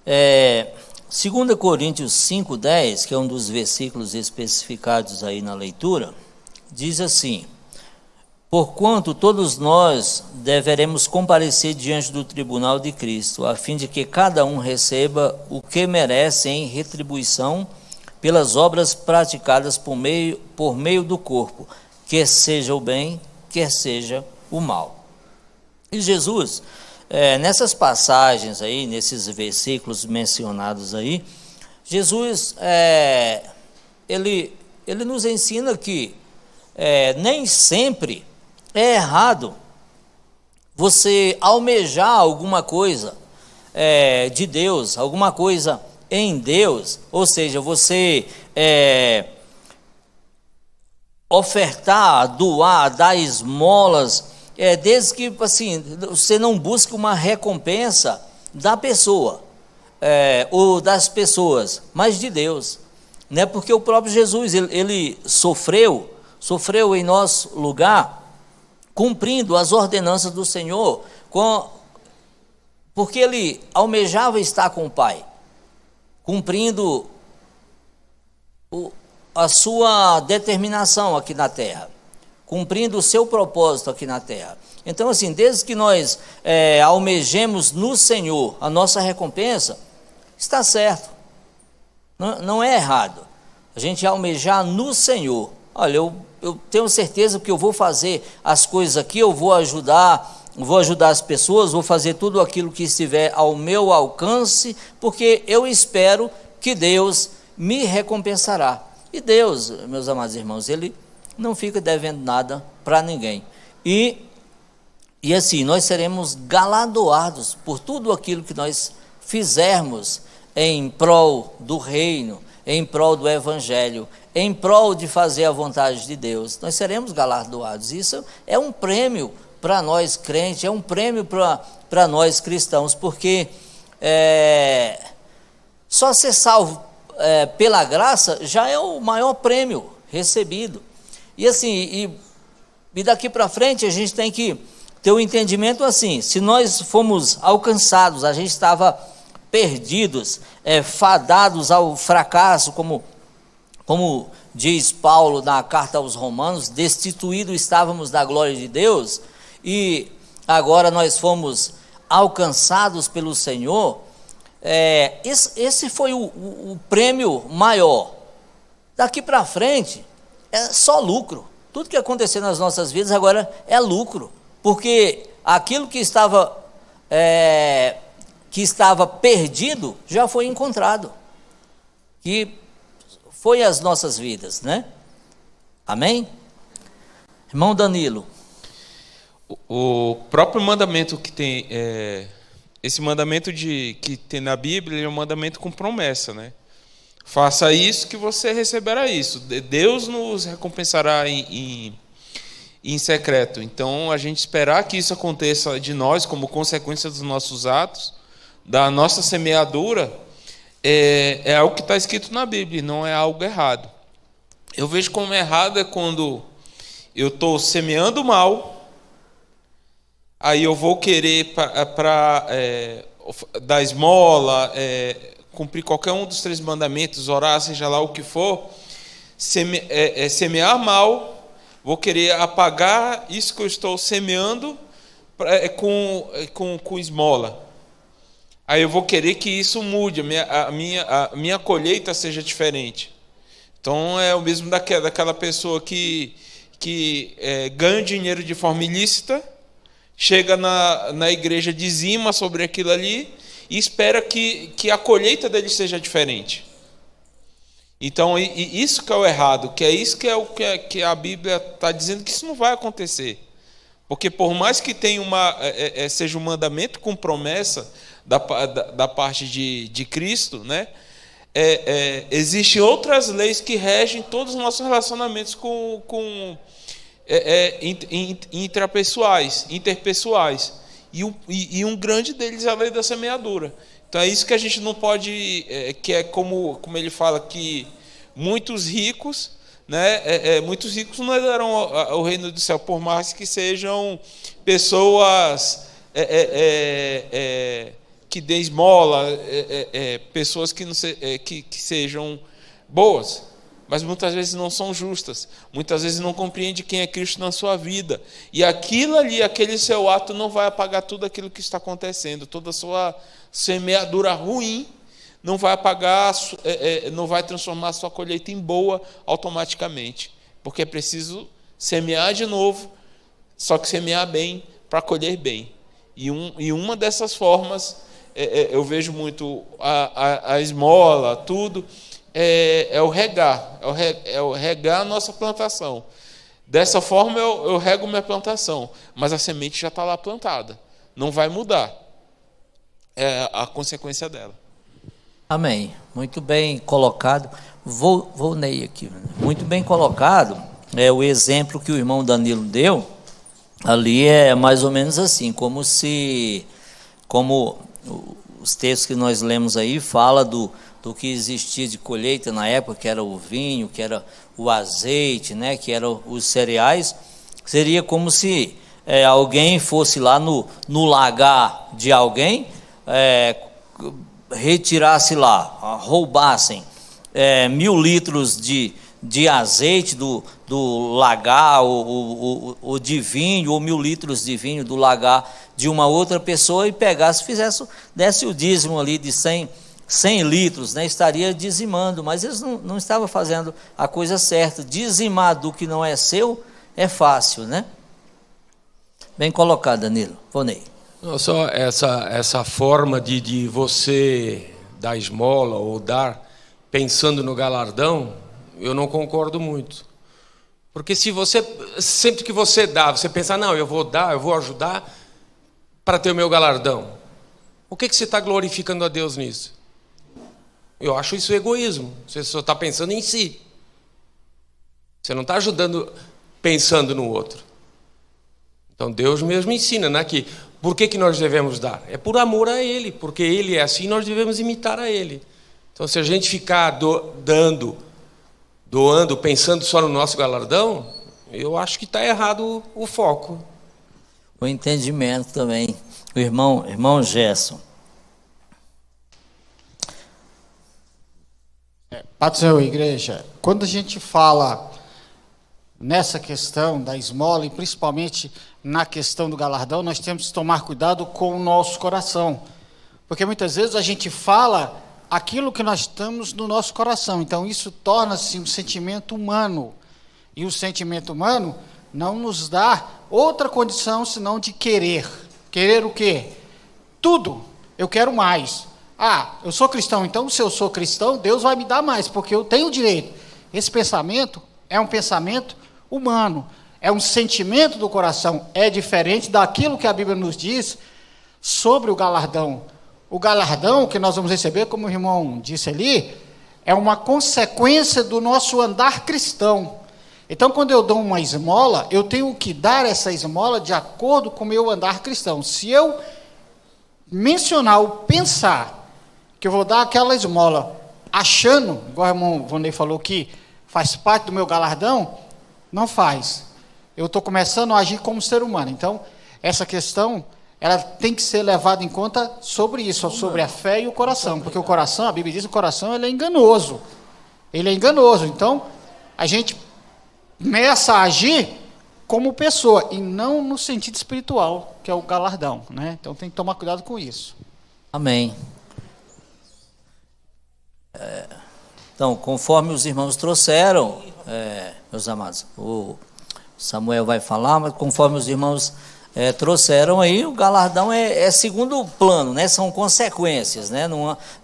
2 Coríntios 5,10, que é um dos versículos especificados aí na leitura, diz assim: porquanto todos nós deveremos comparecer diante do tribunal de Cristo, a fim de que cada um receba o que merece em retribuição pelas obras praticadas por meio do corpo, quer seja o bem, quer seja o mal. E Jesus, nessas passagens aí, nesses versículos mencionados aí, Jesus, ele nos ensina que nem sempre é errado você almejar alguma coisa de Deus, alguma coisa em Deus, ou seja, você ofertar, doar, dar esmolas, desde que assim, você não busque uma recompensa da pessoa, ou das pessoas, mas de Deus, né? Porque o próprio Jesus, ele sofreu em nosso lugar, cumprindo as ordenanças do Senhor, porque ele almejava estar com o Pai, cumprindo a sua determinação aqui na terra, cumprindo o seu propósito aqui na terra. Então, assim, desde que nós almejemos no Senhor a nossa recompensa, está certo, não é errado a gente almejar no Senhor. Olha, eu tenho certeza que eu vou fazer as coisas aqui, eu vou ajudar as pessoas, vou fazer tudo aquilo que estiver ao meu alcance, porque eu espero que Deus me recompensará. E Deus, meus amados irmãos, Ele não fica devendo nada para ninguém. E assim, nós seremos galardoados por tudo aquilo que nós fizermos em prol do reino, em prol do Evangelho, em prol de fazer a vontade de Deus, nós seremos galardoados. Isso é um prêmio para nós crentes, é um prêmio para nós cristãos, porque só ser salvo pela graça já é o maior prêmio recebido. E assim, e daqui para frente a gente tem que ter um entendimento assim: se nós fomos alcançados, a gente estava perdidos, fadados ao fracasso, como diz Paulo na carta aos Romanos, destituídos estávamos da glória de Deus, e agora nós fomos alcançados pelo Senhor. Esse foi o prêmio maior. Daqui para frente é só lucro. Tudo que acontecer nas nossas vidas agora é lucro, porque aquilo que estava perdido já foi encontrado, que foi as nossas vidas, né? Amém? Irmão Danilo. O próprio mandamento que tem, esse mandamento que tem na Bíblia, é um mandamento com promessa, né? Faça isso que você receberá isso. Deus nos recompensará em secreto. Então, a gente esperar que isso aconteça de nós como consequência dos nossos atos, da nossa semeadura, é algo que está escrito na Bíblia, não é algo errado. Eu vejo como errado é quando eu estou semeando mal, aí eu vou querer para dar esmola, cumprir qualquer um dos 3 mandamentos, orar, seja lá o que for, semear mal, vou querer apagar isso que eu estou semeando com esmola. Aí eu vou querer que isso mude, a minha colheita seja diferente. Então é o mesmo daquela pessoa que ganha dinheiro de forma ilícita, chega na igreja, dizima sobre aquilo ali e espera que a colheita dele seja diferente. Então isso que é o errado, que é isso que a Bíblia está dizendo, que isso não vai acontecer. Porque por mais que tenha seja um mandamento com promessa da parte de Cristo, né? Existem outras leis que regem todos os nossos relacionamentos interpessoais. E um grande deles é a lei da semeadura. Então é isso que a gente não pode, que é como ele fala, que muitos ricos, né, muitos ricos não herdarão o reino do céu, por mais que sejam pessoas que dêem esmola, pessoas que sejam boas, mas muitas vezes não são justas, muitas vezes não compreendem quem é Cristo na sua vida, e aquilo ali, aquele seu ato não vai apagar tudo aquilo que está acontecendo, toda a sua semeadura ruim não vai apagar, não vai transformar a sua colheita em boa automaticamente, porque é preciso semear de novo, só que semear bem para colher bem. E uma dessas formas, eu vejo muito a esmola, tudo, é o regar, é o regar a nossa plantação. Dessa forma eu rego minha plantação, mas a semente já está lá plantada, não vai mudar, é a consequência dela. Amém, muito bem colocado. Vou Ney aqui, muito bem colocado. O exemplo que o irmão Danilo deu ali é mais ou menos assim, como os textos que nós lemos aí fala do que existia de colheita na época, que era o vinho, que era o azeite, né, que eram os cereais. Seria como se alguém fosse lá no lagar de alguém, retirasse lá, roubassem 1.000 litros de azeite do lagar, ou de vinho, ou 1.000 litros de vinho do lagar de uma outra pessoa, e pegasse, desse o dízimo ali de 100 litros, né? Estaria dizimando, mas eles não estavam fazendo a coisa certa. Dizimar do que não é seu é fácil, né? Bem colocado, Danilo. Vonei. Não, só essa forma de você dar esmola ou dar pensando no galardão, eu não concordo muito. Porque se você, sempre que você dá, você pensa, não, eu vou dar, eu vou ajudar para ter o meu galardão. O que você está glorificando a Deus nisso? Eu acho isso egoísmo. Você só está pensando em si. Você não está ajudando pensando no outro. Então Deus mesmo ensina, né, que por que nós devemos dar? É por amor a Ele, porque Ele é assim, nós devemos imitar a Ele. Então se a gente ficar doando, pensando só no nosso galardão, eu acho que está errado o foco. O entendimento também. O irmão Gerson. Paz do Senhor, igreja. Quando a gente fala nessa questão da esmola, e principalmente na questão do galardão, nós temos que tomar cuidado com o nosso coração. Porque muitas vezes a gente fala aquilo que nós estamos no nosso coração. Então isso torna-se um sentimento humano. E o sentimento humano não nos dá outra condição senão de querer. Querer o quê? Tudo. Eu quero mais. Eu sou cristão, então se eu sou cristão, Deus vai me dar mais, porque eu tenho direito. Esse pensamento é um pensamento humano, é um sentimento do coração, é diferente daquilo que a Bíblia nos diz sobre o galardão. O galardão que nós vamos receber, como o irmão disse ali, é uma consequência do nosso andar cristão. Então, quando eu dou uma esmola, eu tenho que dar essa esmola de acordo com o meu andar cristão. Se eu mencionar ou pensar que eu vou dar aquela esmola achando, igual o irmão Vonei falou que faz parte do meu galardão, não faz. Eu estou começando a agir como ser humano. Então, essa questão, ela tem que ser levada em conta sobre isso, sobre a fé e o coração. Porque o coração, a Bíblia diz que o coração ele é enganoso. Ele é enganoso. Então, a gente começa a agir como pessoa, e não no sentido espiritual, que é o galardão, né? Então, tem que tomar cuidado com isso. Amém. Então, conforme os irmãos trouxeram, meus amados, o Samuel vai falar, mas conforme os irmãos trouxeram aí, o galardão é segundo plano, né? São consequências, né?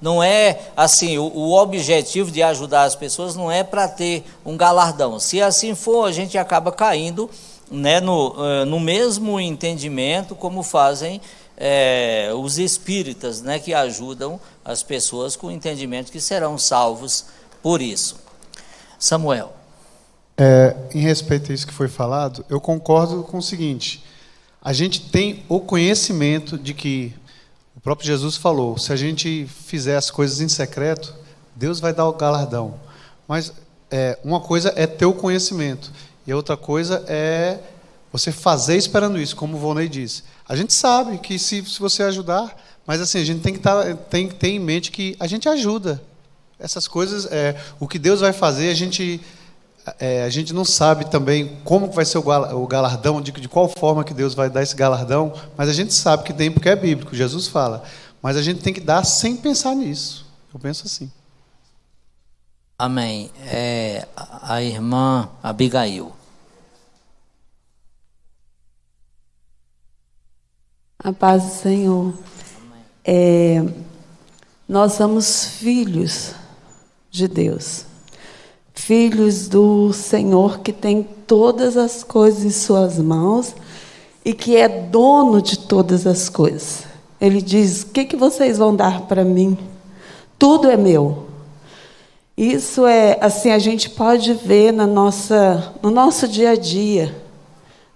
Não é assim, o objetivo de ajudar as pessoas não é para ter um galardão. Se assim for, a gente acaba caindo, né, no mesmo entendimento como fazem os espíritas, né, que ajudam as pessoas com o entendimento que serão salvos por isso. Samuel. Em respeito a isso que foi falado, eu concordo com o seguinte: a gente tem o conhecimento de que o próprio Jesus falou, se a gente fizer as coisas em secreto, Deus vai dar o galardão. Mas uma coisa é ter o conhecimento, e a outra coisa é você fazer esperando isso, como o Vonei disse. A gente sabe que se você ajudar, mas assim, a gente tem que ter em mente que a gente ajuda. Essas coisas, o que Deus vai fazer, a gente não sabe também como vai ser o galardão, de qual forma que Deus vai dar esse galardão, mas a gente sabe que tem, porque é bíblico, Jesus fala. Mas a gente tem que dar sem pensar nisso. Eu penso assim. Amém. A irmã Abigail. A paz do Senhor. Nós somos filhos de Deus. Filhos do Senhor que tem todas as coisas em suas mãos e que é dono de todas as coisas. Ele diz: o que vocês vão dar para mim? Tudo é meu. Isso assim, a gente pode ver no nosso dia a dia.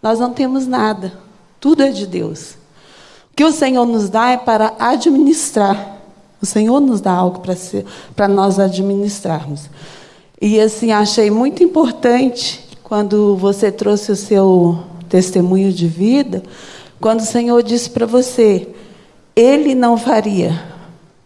Nós não temos nada. Tudo é de Deus. O que o Senhor nos dá é para administrar. O Senhor nos dá algo para nós administrarmos. E assim, achei muito importante quando você trouxe o seu testemunho de vida, quando o Senhor disse para você, Ele não faria,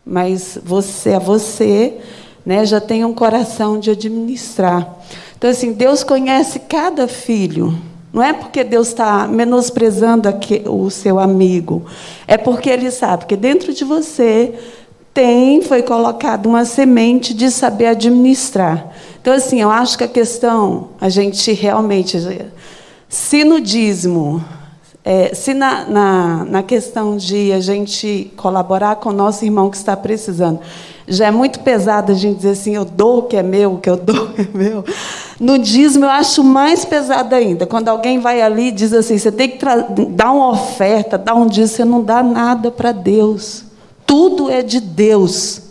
mas você, né, já tem um coração de administrar. Então, assim, Deus conhece cada filho. Não é porque Deus está menosprezando o seu amigo, é porque Ele sabe que dentro de você foi colocada uma semente de saber administrar. Então, assim, eu acho que a questão, a gente realmente, se no dízimo, se na questão de a gente colaborar com o nosso irmão que está precisando, já é muito pesado a gente dizer assim, eu dou o que é meu, o que eu dou é meu. No dízimo eu acho mais pesado ainda, quando alguém vai ali e diz assim, você tem que dar uma oferta, dar um dízimo, você não dá nada para Deus. Tudo é de Deus.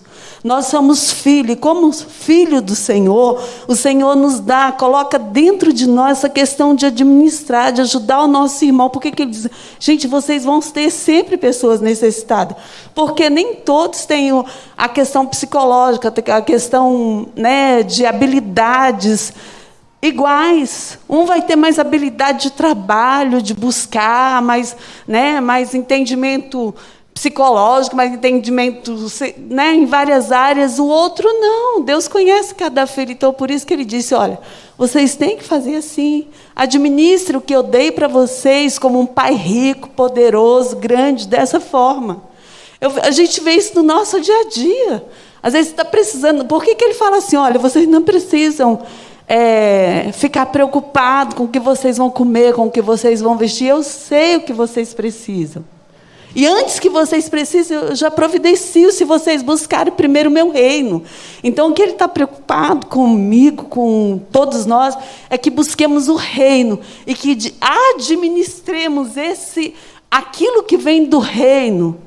Nós somos filhos, e como filho do Senhor, o Senhor nos dá, coloca dentro de nós essa questão de administrar, de ajudar o nosso irmão. Por que ele diz, gente, vocês vão ter sempre pessoas necessitadas? Porque nem todos têm a questão psicológica, a questão, né, de habilidades iguais. Um vai ter mais habilidade de trabalho, de buscar, mais entendimento psicológico, mais entendimento, né, em várias áreas. O outro não. Deus conhece cada filho. Então, por isso que ele disse, olha, vocês têm que fazer assim. Administre o que eu dei para vocês como um pai rico, poderoso, grande, dessa forma. A gente vê isso no nosso dia a dia. Às vezes você está precisando. Por que ele fala assim, olha, vocês não precisam ficar preocupado com o que vocês vão comer, com o que vocês vão vestir. Eu sei o que vocês precisam. E antes que vocês precisem, eu já providencio se vocês buscarem primeiro o meu reino. Então, o que ele está preocupado comigo, com todos nós, é que busquemos o reino e que administremos aquilo que vem do reino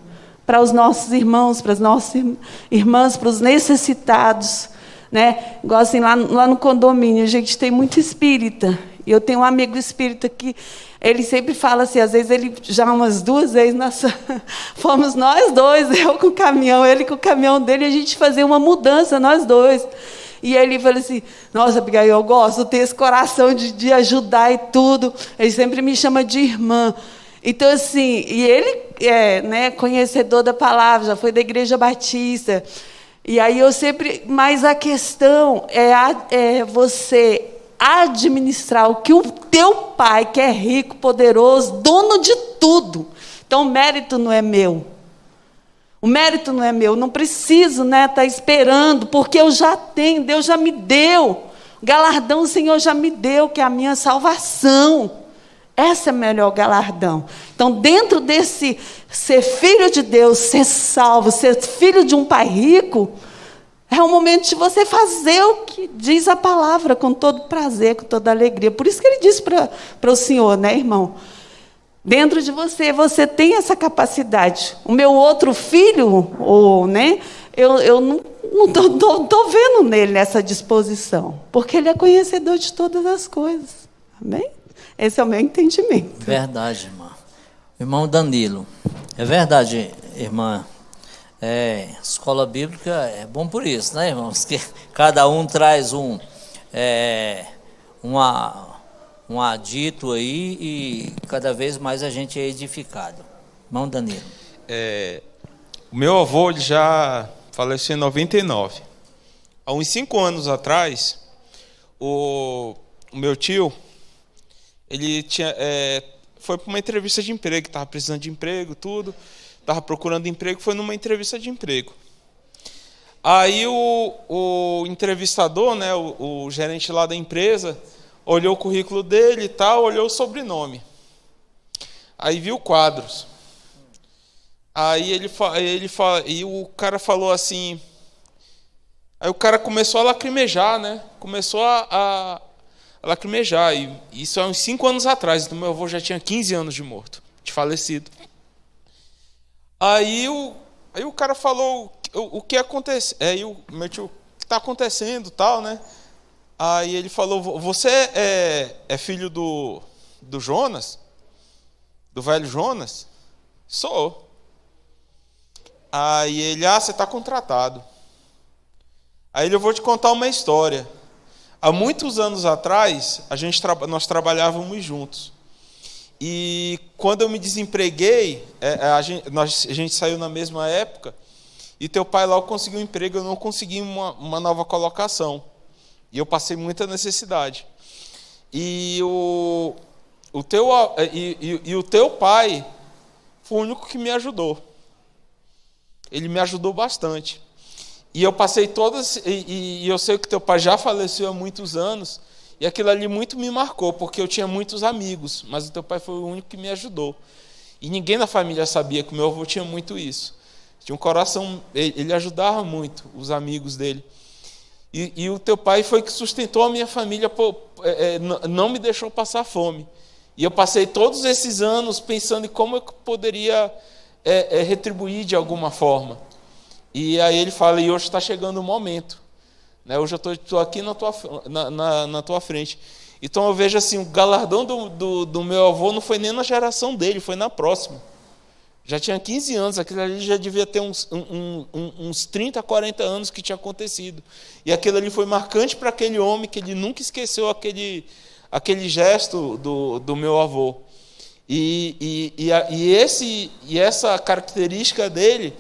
para os nossos irmãos, para as nossas irmãs, para os necessitados. Né? Igual assim, lá no condomínio, a gente tem muito espírita. E eu tenho um amigo espírita que ele sempre fala assim, às vezes ele já umas 2 vezes fomos nós dois, eu com o caminhão, ele com o caminhão dele, a gente fazia uma mudança, nós dois. E ele falou assim, nossa, Abigail, eu gosto, ter esse coração de ajudar e tudo. Ele sempre me chama de irmã. Então, assim, e ele né, conhecedor da palavra, já foi da Igreja Batista. E aí eu sempre... Mas a questão é você administrar o que o teu pai, que é rico, poderoso, dono de tudo. Então, o mérito não é meu. O mérito não é meu. Não preciso estar esperando, porque eu já tenho, Deus já me deu. O galardão o Senhor já me deu, que é a minha salvação. Esse é o melhor galardão. Então, dentro desse ser filho de Deus, ser salvo, ser filho de um pai rico, é o momento de você fazer o que diz a palavra, com todo prazer, com toda alegria. Por isso que ele disse para o Senhor, né, irmão? Dentro de você tem essa capacidade. O meu outro filho, né, eu não estou vendo nele essa disposição, porque ele é conhecedor de todas as coisas. Amém? Esse é o meu entendimento. Verdade, irmã. Irmão Danilo, é verdade, irmã. Escola bíblica é bom por isso, né, irmãos? Que cada um traz um adito aí e cada vez mais a gente é edificado. Irmão Danilo. O meu avô ele já faleceu em 99. Há uns 5 anos atrás, o meu tio, ele foi para uma entrevista de emprego, estava precisando de emprego, tudo. Estava procurando emprego, foi numa entrevista de emprego. Aí o entrevistador, né, o gerente lá da empresa, olhou o currículo dele e tal, olhou o sobrenome. Aí viu quadros. Aí e o cara falou assim... Aí o cara começou a lacrimejar, né? Começou a lacrimejar. E isso há uns 5 anos atrás. Então meu avô já tinha 15 anos de morto, de falecido. Aí o cara falou o que acontece. Aí o meu tio, o que está acontecendo, tal, né? Aí ele falou, você é filho do Jonas? Do velho Jonas? Sou. Aí ele, você está contratado. Aí eu vou te contar uma história. Há muitos anos atrás, nós trabalhávamos juntos. E quando eu me desempreguei, a gente saiu na mesma época, e teu pai logo conseguiu um emprego, eu não consegui uma nova colocação. E eu passei muita necessidade. E o teu pai foi o único que me ajudou. Ele me ajudou bastante. E eu passei todas... E eu sei que teu pai já faleceu há muitos anos, e aquilo ali muito me marcou, porque eu tinha muitos amigos, mas o teu pai foi o único que me ajudou. E ninguém na família sabia que o meu avô tinha muito isso. Tinha um coração... Ele ajudava muito os amigos dele. E o teu pai foi que sustentou a minha família, não me deixou passar fome. E eu passei todos esses anos pensando em como eu poderia retribuir de alguma forma. E aí ele fala, e hoje está chegando o momento. Né? Hoje eu estou aqui na tua frente. Então eu vejo assim, o galardão do meu avô não foi nem na geração dele, foi na próxima. Já tinha 15 anos, aquilo ali já devia ter uns 30, 40 anos que tinha acontecido. E aquilo ali foi marcante para aquele homem, que ele nunca esqueceu aquele gesto do meu avô. E essa característica dele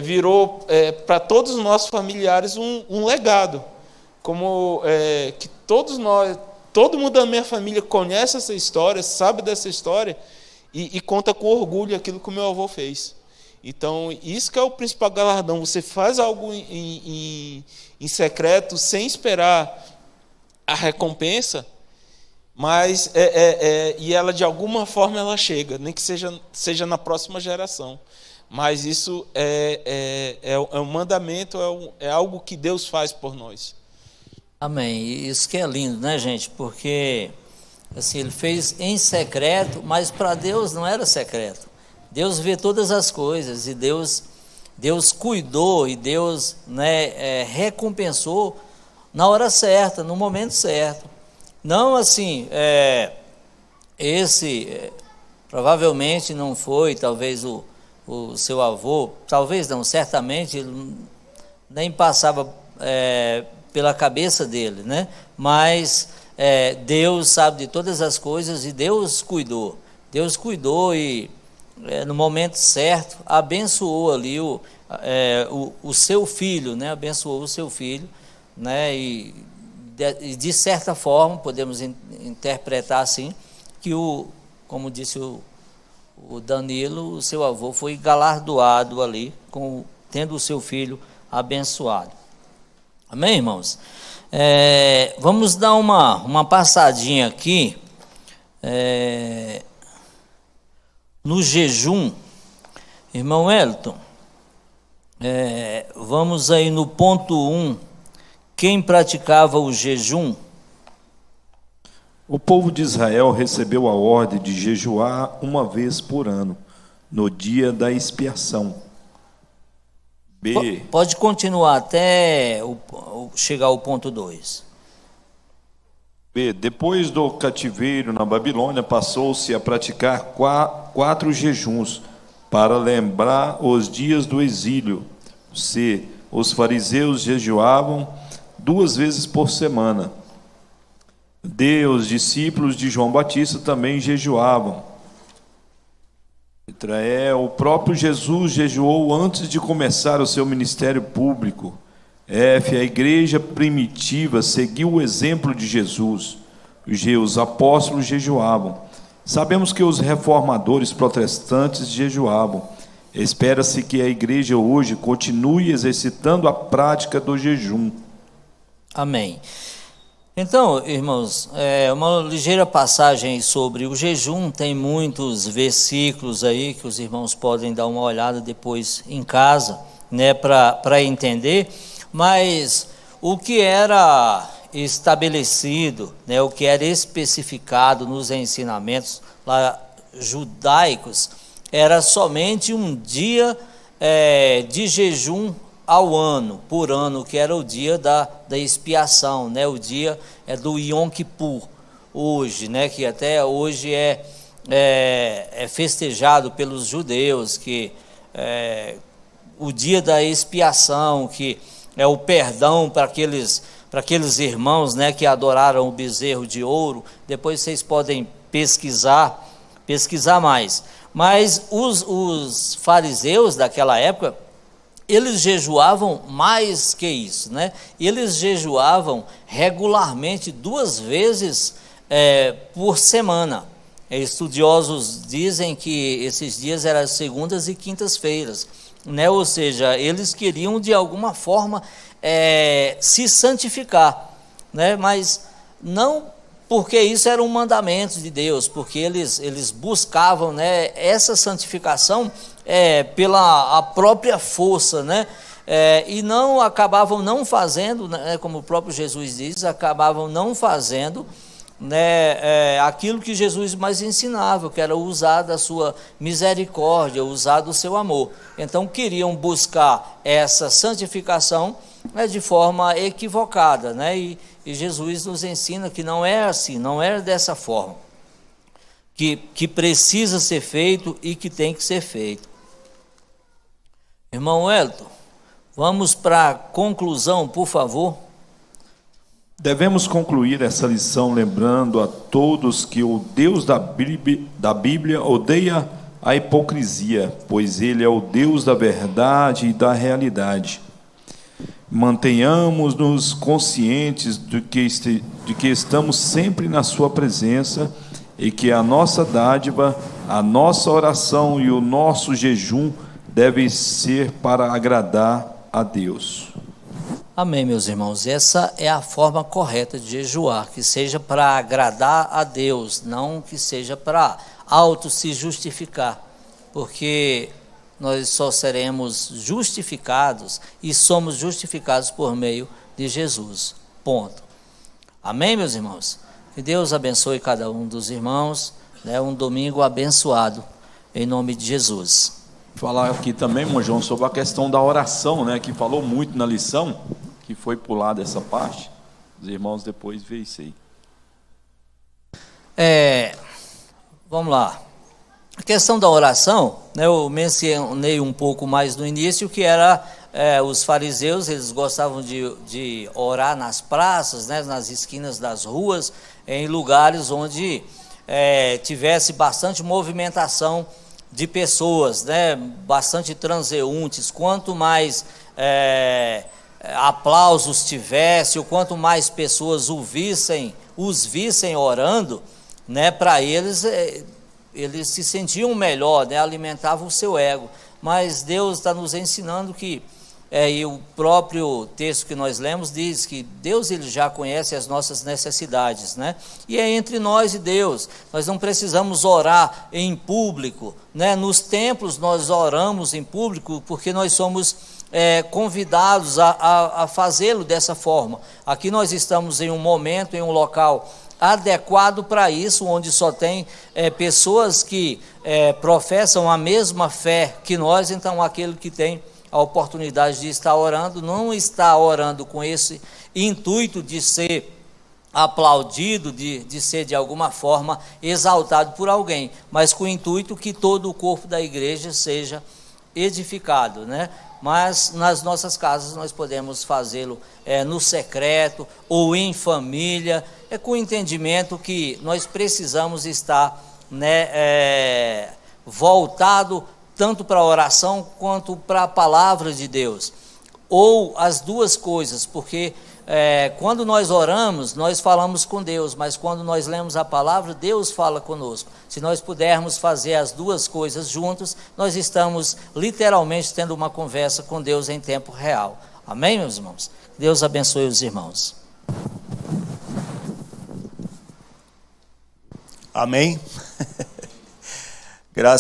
virou para todos os nossos familiares um legado. Como que todos nós, todo mundo da minha família conhece essa história, sabe dessa história, e conta com orgulho aquilo que o meu avô fez. Então, isso que é o principal galardão. Você faz algo em secreto, sem esperar a recompensa, mas e ela, de alguma forma, ela chega, nem que seja na próxima geração. Mas isso é um mandamento, é algo que Deus faz por nós. Amém. Isso que é lindo, né, gente? Porque assim, ele fez em secreto, mas para Deus não era secreto. Deus vê todas as coisas e Deus cuidou e Deus, né, recompensou na hora certa, no momento certo. Não assim, provavelmente não foi, talvez o seu avô, talvez não, certamente ele nem passava pela cabeça dele, né? Mas Deus sabe de todas as coisas e Deus cuidou e no momento certo abençoou ali o seu filho, né? Abençoou o seu filho, né? E de certa forma podemos interpretar assim que como disse o Danilo, o seu avô foi galardoado ali tendo o seu filho abençoado. Amém, irmãos? Vamos dar uma passadinha aqui no jejum. Irmão Wellington, vamos aí no ponto 1. Quem praticava o jejum? O povo de Israel recebeu a ordem de jejuar uma vez por ano, no dia da expiação. Pode continuar até chegar ao ponto 2. Depois do cativeiro na Babilônia, passou-se a praticar 4 jejuns, para lembrar os dias do exílio. Os fariseus jejuavam 2 vezes por semana. Os discípulos de João Batista também jejuavam. O próprio Jesus jejuou antes de começar o seu ministério público. A igreja primitiva seguiu o exemplo de Jesus. Os apóstolos jejuavam. Sabemos que os reformadores protestantes jejuavam. Espera-se que a igreja hoje continue exercitando a prática do jejum. Amém. Então, irmãos, uma ligeira passagem sobre o jejum, tem muitos versículos aí que os irmãos podem dar uma olhada depois em casa, né, para entender, mas o que era estabelecido, né, o que era especificado nos ensinamentos lá judaicos, era somente um dia de jejum por ano, que era o dia da expiação, né? O dia do Yom Kippur, hoje, né? Que até hoje é festejado pelos judeus, que o dia da expiação, que é o perdão para aqueles irmãos, né, que adoraram o bezerro de ouro. Depois vocês podem pesquisar mais. Mas os fariseus daquela época, eles jejuavam mais que isso, né? Eles jejuavam regularmente 2 vezes por semana. Estudiosos dizem que esses dias eram segundas e quintas-feiras, né? Ou seja, eles queriam de alguma forma se santificar, né? Mas não porque isso era um mandamento de Deus, porque eles buscavam, né, essa santificação pela a própria força, né? E acabavam não fazendo, né, como o próprio Jesus diz, acabavam não fazendo, né, aquilo que Jesus mais ensinava, que era usar da sua misericórdia, usar do seu amor. Então queriam buscar essa santificação, né, de forma equivocada, né? E Jesus nos ensina que não é assim, não é dessa forma, que precisa ser feito e que tem que ser feito. Irmão Wellington, vamos para a conclusão, por favor. Devemos concluir essa lição lembrando a todos que o Deus da Bíblia odeia a hipocrisia, pois Ele é o Deus da verdade e da realidade. Mantenhamos-nos conscientes de que estamos sempre na Sua presença e que a nossa dádiva, a nossa oração e o nosso jejum devem ser para agradar a Deus. Amém, meus irmãos. Essa é a forma correta de jejuar, que seja para agradar a Deus, não que seja para auto se justificar, porque nós só seremos justificados e somos justificados por meio de Jesus. Ponto. Amém, meus irmãos? Que Deus abençoe cada um dos irmãos, né? Um domingo abençoado, em nome de Jesus. Falar aqui também, irmão João, sobre a questão da oração, né, que falou muito na lição, que foi pulada essa parte. Os irmãos depois vê isso aí. Vamos lá. A questão da oração, né, eu mencionei um pouco mais no início, que era os fariseus, eles gostavam de orar nas praças, né, nas esquinas das ruas, em lugares onde tivesse bastante movimentação de pessoas, né, bastante transeuntes. Quanto mais aplausos tivesse, ou quanto mais pessoas os vissem orando, né, para eles se sentiam melhor, né, alimentavam o seu ego. Mas Deus está nos ensinando que, e o próprio texto que nós lemos diz que Deus, ele já conhece as nossas necessidades, né? E é entre nós e Deus. Nós não precisamos orar em público, né? Nos templos nós oramos em público porque nós somos convidados a fazê-lo dessa forma. Aqui nós estamos em um momento, em um local adequado para isso, onde só tem pessoas que professam a mesma fé que nós. Então aquele que tem a oportunidade de estar orando, não está orando com esse intuito de ser aplaudido, de ser de alguma forma exaltado por alguém, mas com o intuito que todo o corpo da igreja seja edificado, né? Mas nas nossas casas nós podemos fazê-lo no secreto ou em família, com o entendimento que nós precisamos estar, né, voltado tanto para a oração quanto para a palavra de Deus, ou as duas coisas, porque quando nós oramos, nós falamos com Deus, mas quando nós lemos a palavra, Deus fala conosco. Se nós pudermos fazer as duas coisas juntos, nós estamos literalmente tendo uma conversa com Deus em tempo real. Amém, meus irmãos? Deus abençoe os irmãos. Amém. Graças